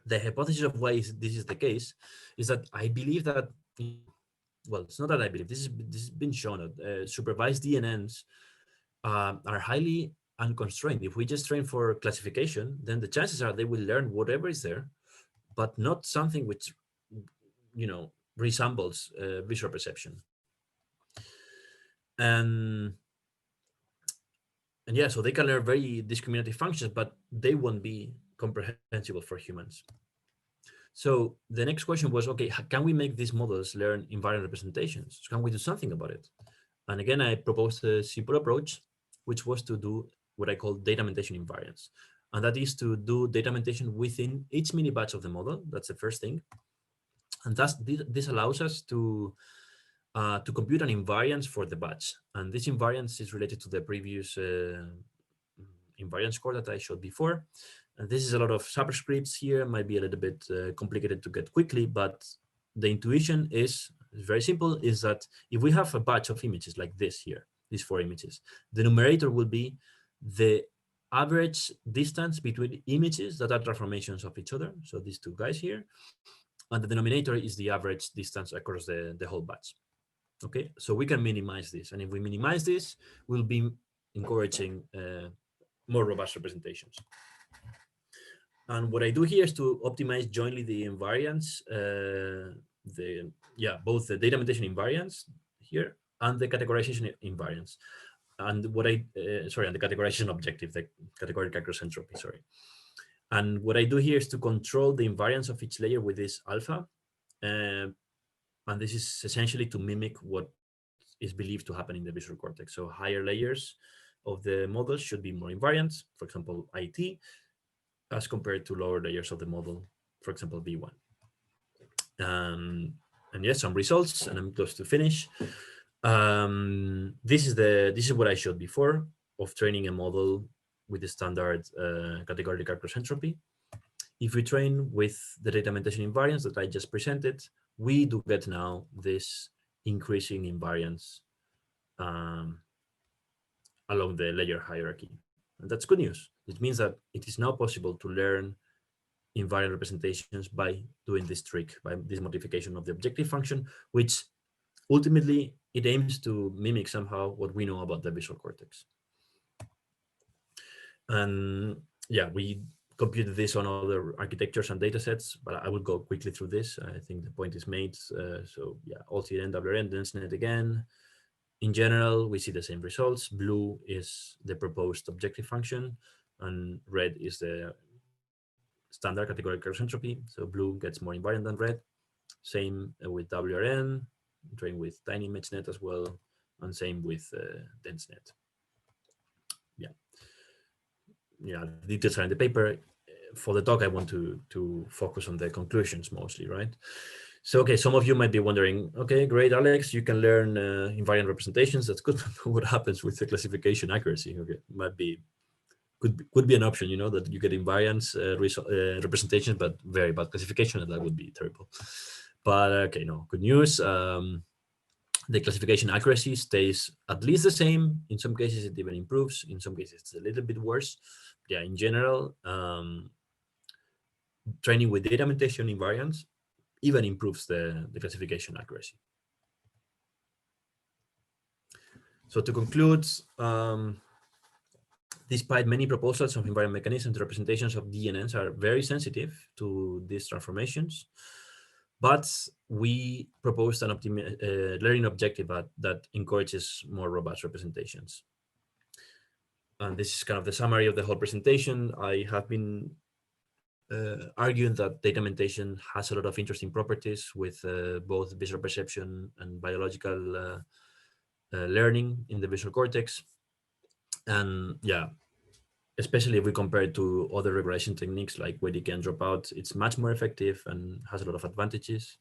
[SPEAKER 2] The hypothesis of why this is the case is that I believe that, well, it's not that I believe, this has been shown that supervised DNNs are highly unconstrained. If we just train for classification, then the chances are they will learn whatever is there, but not something which, resembles visual perception. And yeah, so they can learn very discriminative functions, but they won't be comprehensible for humans. So the next question was, okay, can we make these models learn invariant representations? Can we do something about it? And again, I proposed a simple approach, which was to do what I call data augmentation invariance. And that is to do data augmentation within each mini batch of the model. That's the first thing. And thus, this allows us to compute an invariance for the batch. And this invariance is related to the previous invariance score that I showed before. And this is a lot of subscripts here, might be a little bit complicated to get quickly, but the intuition is very simple, is that if we have a batch of images like this here, these 4 images, the numerator will be the average distance between images that are transformations of each other. So these 2 guys here, and the denominator is the average distance across the whole batch. Okay, so we can minimize this. And if we minimize this, we'll be encouraging more robust representations. And what I do here is to optimize jointly the invariance, both the data augmentation invariance here and the categorization invariance. And what and the categorization objective, the categorical entropy, sorry. And what I do here is to control the invariance of each layer with this alpha. And this is essentially to mimic what is believed to happen in the visual cortex. So higher layers of the model should be more invariant, for example, IT, as compared to lower layers of the model, for example, V1. And yes, some results, and I'm close to finish. This is what I showed before of training a model with the standard categorical cross-entropy. If we train with the data augmentation invariance that I just presented, we do get now this increasing invariance along the layer hierarchy. And that's good news. It means that it is now possible to learn invariant representations by doing this trick, by this modification of the objective function, which ultimately it aims to mimic somehow what we know about the visual cortex. And yeah, we computed this on other architectures and data sets, but I will go quickly through this. I think the point is made. So yeah, LTN, WRN, DenseNet again. In general, we see the same results. Blue is the proposed objective function, and red is the standard categorical entropy. So blue gets more invariant than red. Same with WRN, trained with tiny ImageNet as well, and same with DenseNet. Yeah, the details are in the paper. For the talk, I want to focus on the conclusions mostly, right? So, okay, some of you might be wondering, okay, great, Alex, you can learn invariant representations. That's good. What happens with the classification accuracy? Okay, could be an option, you know, that you get invariance representations, but very bad classification, and that would be terrible. But okay, no, good news. The classification accuracy stays at least the same. In some cases, it even improves. In some cases, it's a little bit worse. Yeah, in general, training with data augmentation invariance even improves the classification accuracy. So to conclude, despite many proposals of invariant mechanisms, the representations of DNNs are very sensitive to these transformations. But we proposed an learning objective that encourages more robust representations. And this is kind of the summary of the whole presentation. I have been arguing that data augmentation has a lot of interesting properties with both visual perception and biological learning in the visual cortex. And yeah, especially if we compare it to other regularization techniques like weighted gain dropout, it's much more effective and has a lot of advantages.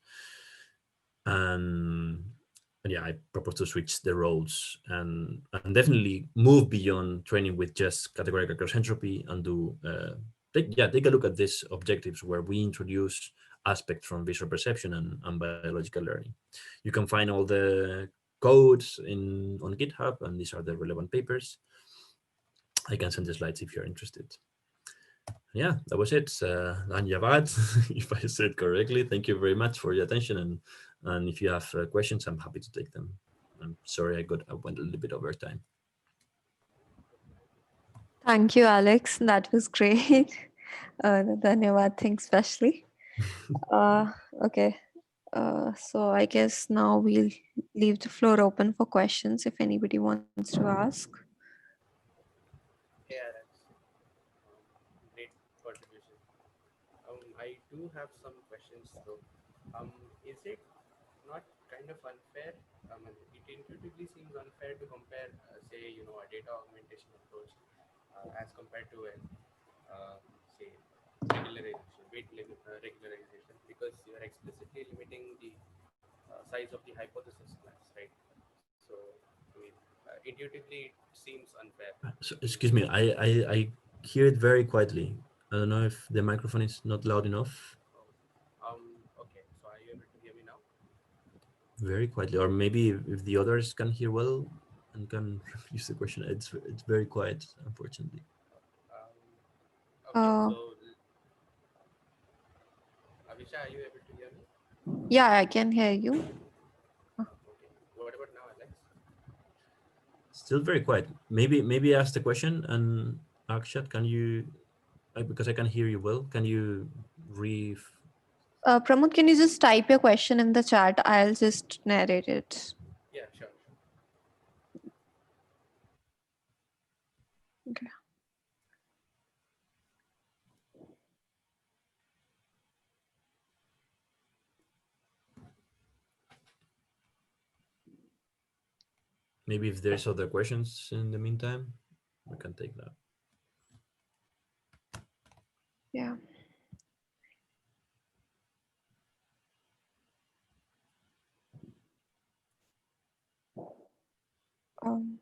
[SPEAKER 2] And yeah, I propose to switch the roles and definitely move beyond training with just categorical cross entropy and do take a look at these objectives where we introduce aspects from visual perception and biological learning. You can find all the codes on GitHub, and these are the relevant papers. I can send the slides if you're interested. Yeah, that was it. Anjavad, if I said correctly, thank you very much for your attention. And if you have questions, I'm happy to take them. I'm sorry I went a little bit over time.
[SPEAKER 3] Thank you, Alex. That was great. Dhanyavad, thanks especially. Okay. So I guess now we'll leave the floor open for questions if anybody wants to ask.
[SPEAKER 5] I do have some questions though. Is it not kind of unfair? It intuitively seems unfair to compare, say, a data augmentation approach as compared to a, say, regularization, because you are explicitly limiting the size of the hypothesis class, right? So, I mean, intuitively it seems unfair.
[SPEAKER 2] So, excuse me, I hear it very quietly. I don't know if the microphone is not loud enough.
[SPEAKER 5] Okay, so are you able to hear me now?
[SPEAKER 2] Very quietly, or maybe if the others can hear well and can use the question, it's very quiet, unfortunately.
[SPEAKER 5] Um, okay,
[SPEAKER 3] Uh,
[SPEAKER 5] so Avisha, are you able to hear me?
[SPEAKER 3] yeah, I can hear you.
[SPEAKER 5] Okay. What about now, Alex?
[SPEAKER 2] Still very quiet. Maybe ask the question, and Akshat, can you, because I can hear you well, can you re
[SPEAKER 3] Pramod, can you just type your question in the chat? I'll just narrate it.
[SPEAKER 5] Yeah, sure.
[SPEAKER 3] Okay.
[SPEAKER 2] maybe if there's other questions in the meantime, we can take that.
[SPEAKER 3] Yeah. Um,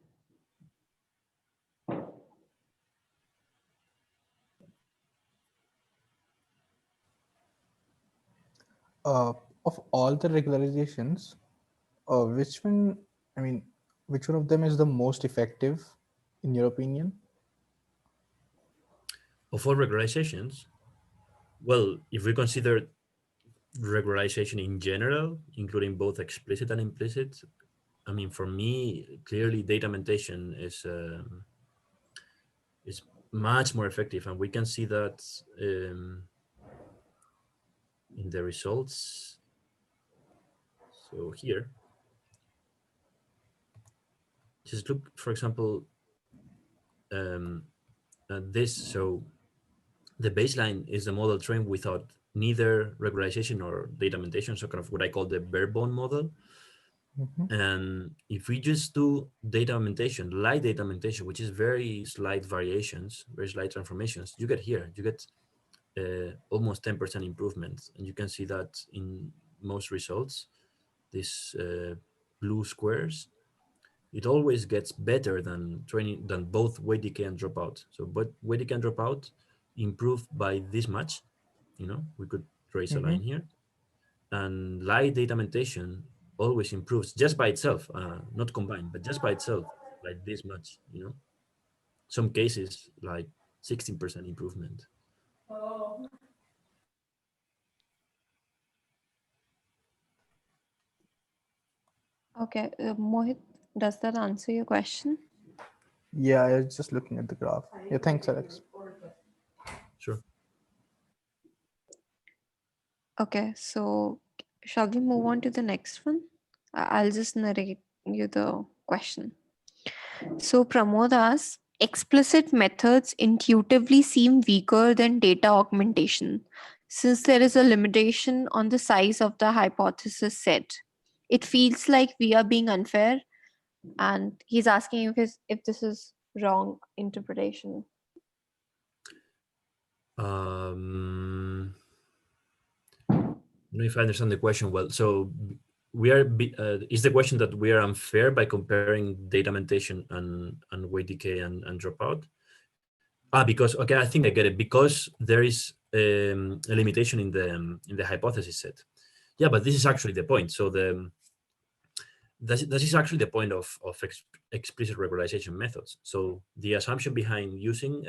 [SPEAKER 4] Uh, of all the regularizations, which one, I mean, which one of them is the most effective in your opinion?
[SPEAKER 2] Of all regularizations, well, if we consider regularization in general, including both explicit and implicit, I mean, for me, clearly data augmentation is much more effective, and we can see that in the results. So here, just look, for example, at this. So the baseline is the model trained without neither regularization or data augmentation, so kind of what I call the bare bone model. And if we just do data augmentation, light data augmentation, which is very slight variations, very slight transformations, you get here, you get almost 10% improvement. And you can see that in most results, these blue squares, it always gets better than training, than both weight decay and dropout. So but weight decay and dropout improved by this much, we could trace a line here. And light data augmentation always improves just by itself, not combined, but just by itself, like this much, Some cases like 16% improvement.
[SPEAKER 3] okay. Mohit, does that answer your question?
[SPEAKER 4] Yeah, I was just looking at the graph. Yeah, thanks, Alex.
[SPEAKER 2] Sure.
[SPEAKER 3] Okay, so shall we move on to the next one? I'll just narrate you the question. So Pramod asks, explicit methods intuitively seem weaker than data augmentation since there is a limitation on the size of the hypothesis set. It feels like we are being unfair, and he's asking if this is wrong interpretation.
[SPEAKER 2] I don't know if I understand the question well. So is the question that we are unfair by comparing data augmentation and weight decay and dropout? Because, okay, I think I get it. Because there is a limitation in the hypothesis set. Yeah, but this is actually the point. So this is actually the point of explicit regularization methods. So the assumption behind using,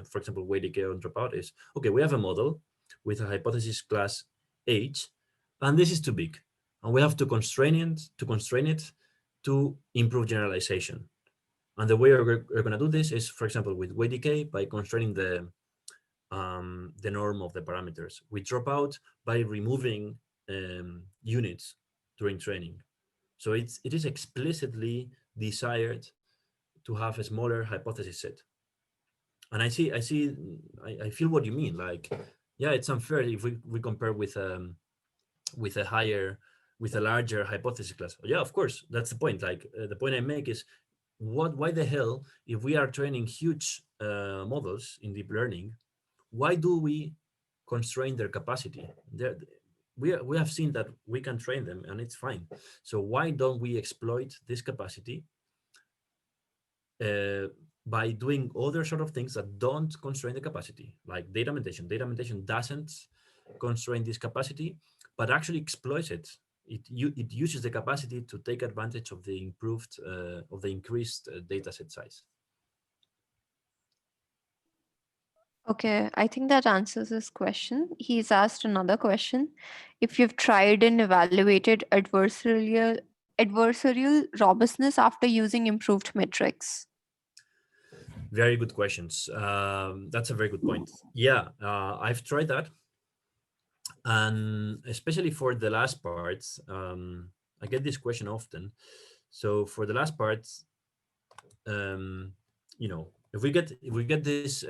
[SPEAKER 2] for example, weight decay and dropout is, okay, we have a model with a hypothesis class H, and this is too big, and we have to constrain it to improve generalization. And the way we're going to do this is, for example, with weight decay by constraining the norm of the parameters. We drop out by removing units during training. So it is explicitly desired to have a smaller hypothesis set. And I feel what you mean. Like Yeah, it's unfair if we compare with a larger hypothesis class. Yeah, of course, that's the point. Like the point I make is, why the hell, if we are training huge models in deep learning, why do we constrain their capacity? We have seen that we can train them and it's fine. So why don't we exploit this capacity by doing other sort of things that don't constrain the capacity, like data augmentation? Data augmentation doesn't constrain this capacity, but actually exploits it. It uses the capacity to take advantage of the increased data set size.
[SPEAKER 3] Okay, I think that answers his question. He's asked another question. If you've tried and evaluated adversarial robustness after using improved metrics.
[SPEAKER 2] Very good questions. That's a very good point. Yeah, I've tried that. And especially for the last parts, I get this question often. So for the last parts, you know, if we get this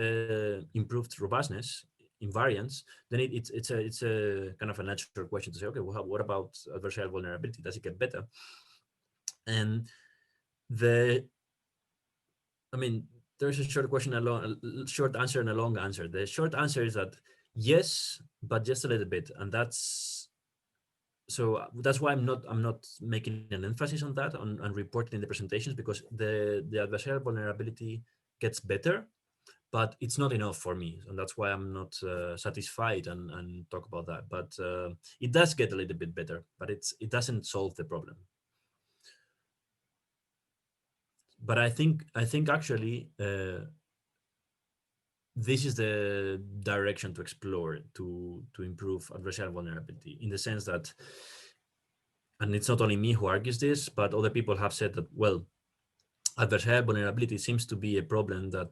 [SPEAKER 2] improved robustness invariance, then it's a kind of a natural question to say, okay, well, what about adversarial vulnerability? Does it get better? And I mean, there's a short question, a short answer, and a long answer. The short answer is that yes, but just a little bit, and that's why I'm not making an emphasis on that, on reporting in the presentations, because the adversarial vulnerability gets better, but it's not enough for me, and that's why I'm not satisfied and talk about that. But it does get a little bit better, but it doesn't solve the problem. But I think actually this is the direction to explore to improve adversarial vulnerability, in the sense that, and it's not only me who argues this, but other people have said that, well, adversarial vulnerability seems to be a problem that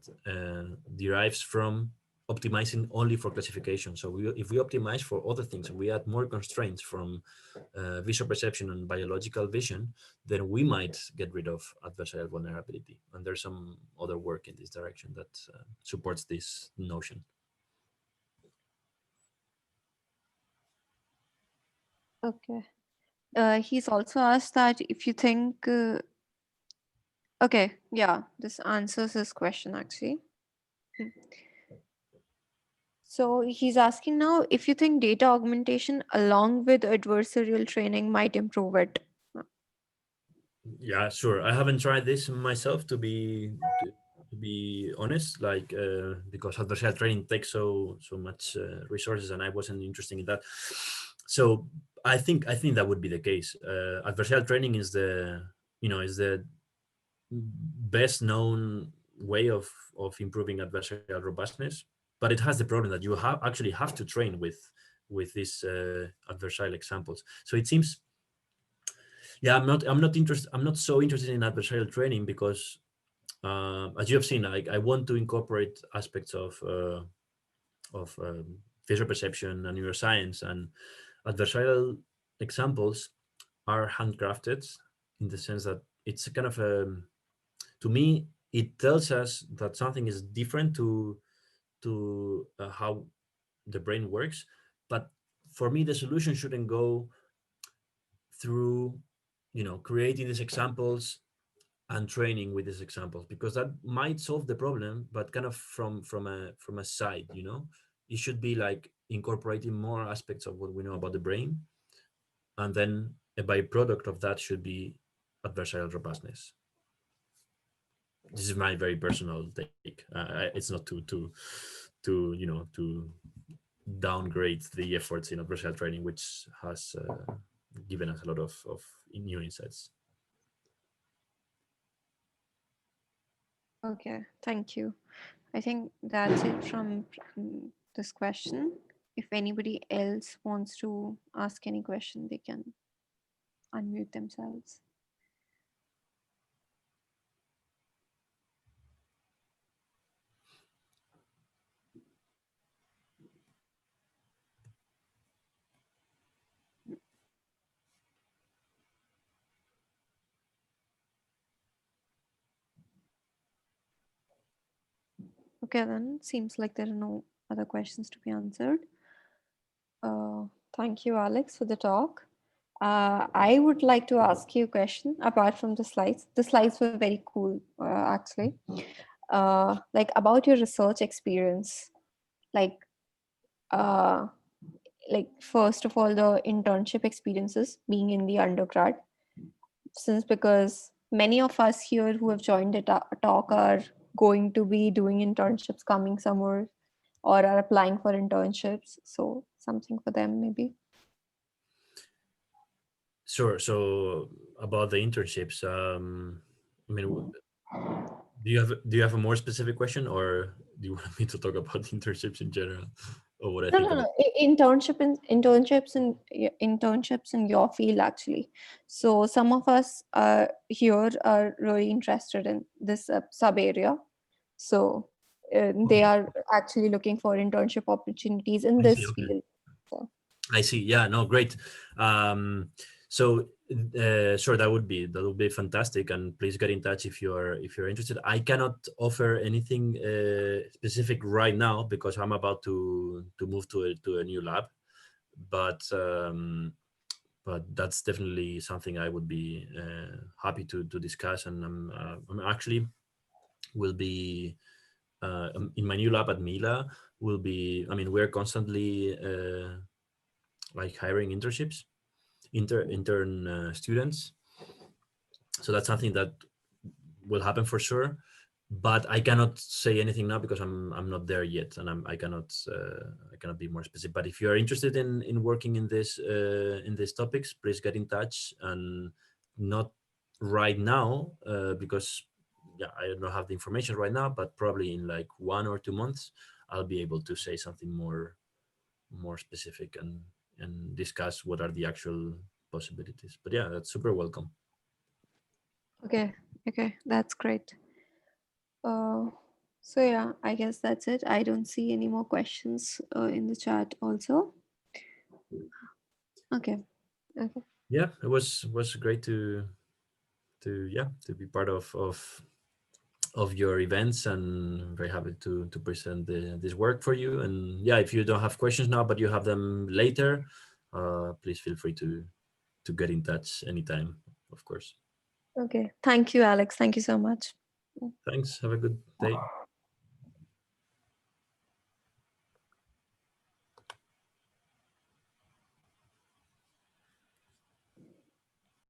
[SPEAKER 2] derives from optimizing only for classification. So if we optimize for other things and we add more constraints from visual perception and biological vision, then we might get rid of adversarial vulnerability. And there's some other work in this direction that supports this notion.
[SPEAKER 3] Okay. He's also asked that if you think, okay, yeah, this answers his question actually. So he's asking now if you think data augmentation along with adversarial training might improve it.
[SPEAKER 2] Yeah, sure. I haven't tried this myself, to be honest, like because adversarial training takes so much resources, and I wasn't interested in that. So I think that would be the case. Adversarial training is the best known way of improving adversarial robustness, but it has the problem that you actually have to train with these adversarial examples. So it seems, yeah, I'm not so interested in adversarial training, because as you have seen, I want to incorporate aspects of visual perception and neuroscience, and adversarial examples are handcrafted, in the sense that it's a kind of to me, it tells us that something is different to how the brain works. But for me, the solution shouldn't go through creating these examples and training with these examples, because that might solve the problem, but kind of from a side. It should be like incorporating more aspects of what we know about the brain, and then a byproduct of that should be adversarial robustness. This is my very personal take. It's not to downgrade the efforts in adversarial training, which has given us a lot of new insights.
[SPEAKER 3] Okay, thank you. I think that's it from this question. If anybody else wants to ask any question, they can unmute themselves. Okay, then seems like there are no other questions to be answered. Thank you, Alex, for the talk. I would like to ask you a question apart from the slides. The slides were very cool, actually. Like about your research experience, like first of all, the internship experiences being in the undergrad, since because many of us here who have joined the talk are going to be doing internships coming summer or are applying for internships. So something for them maybe.
[SPEAKER 2] Sure. So about the internships, I mean, do you have a more specific question, or do you want me to talk about internships in general, or what I think about?
[SPEAKER 3] Internships in your field actually. So some of us here are really interested in this sub area. So they are actually looking for internship opportunities in
[SPEAKER 2] I see,
[SPEAKER 3] this
[SPEAKER 2] okay.
[SPEAKER 3] field. So.
[SPEAKER 2] I see. Yeah. No. Great. So sure, that would be fantastic, and please get in touch if you're interested. I cannot offer anything specific right now because I'm about to move to a new lab, but that's definitely something I would be happy to discuss, and I'm actually will be in my new lab at Mila. Will be. I mean, we're constantly like hiring internships. Intern students, so that's something that will happen for sure, but I cannot say anything now because I'm not there yet, and I cannot be more specific. But if you are interested in working in these topics, please get in touch, and not right now because yeah, I don't have the information right now, but probably in like 1 or 2 months I'll be able to say something more specific and discuss what are the actual possibilities. But yeah, that's super welcome.
[SPEAKER 3] Okay, that's great. So yeah, I guess that's it. I don't see any more questions in the chat also. Okay.
[SPEAKER 2] Yeah, it was great to be part of your events, and very happy to present this work for you. And yeah, if you don't have questions now but you have them later, please feel free to get in touch anytime, of course.
[SPEAKER 3] Okay. Thank you, Alex. Thank you so much.
[SPEAKER 2] Thanks. Have a good day.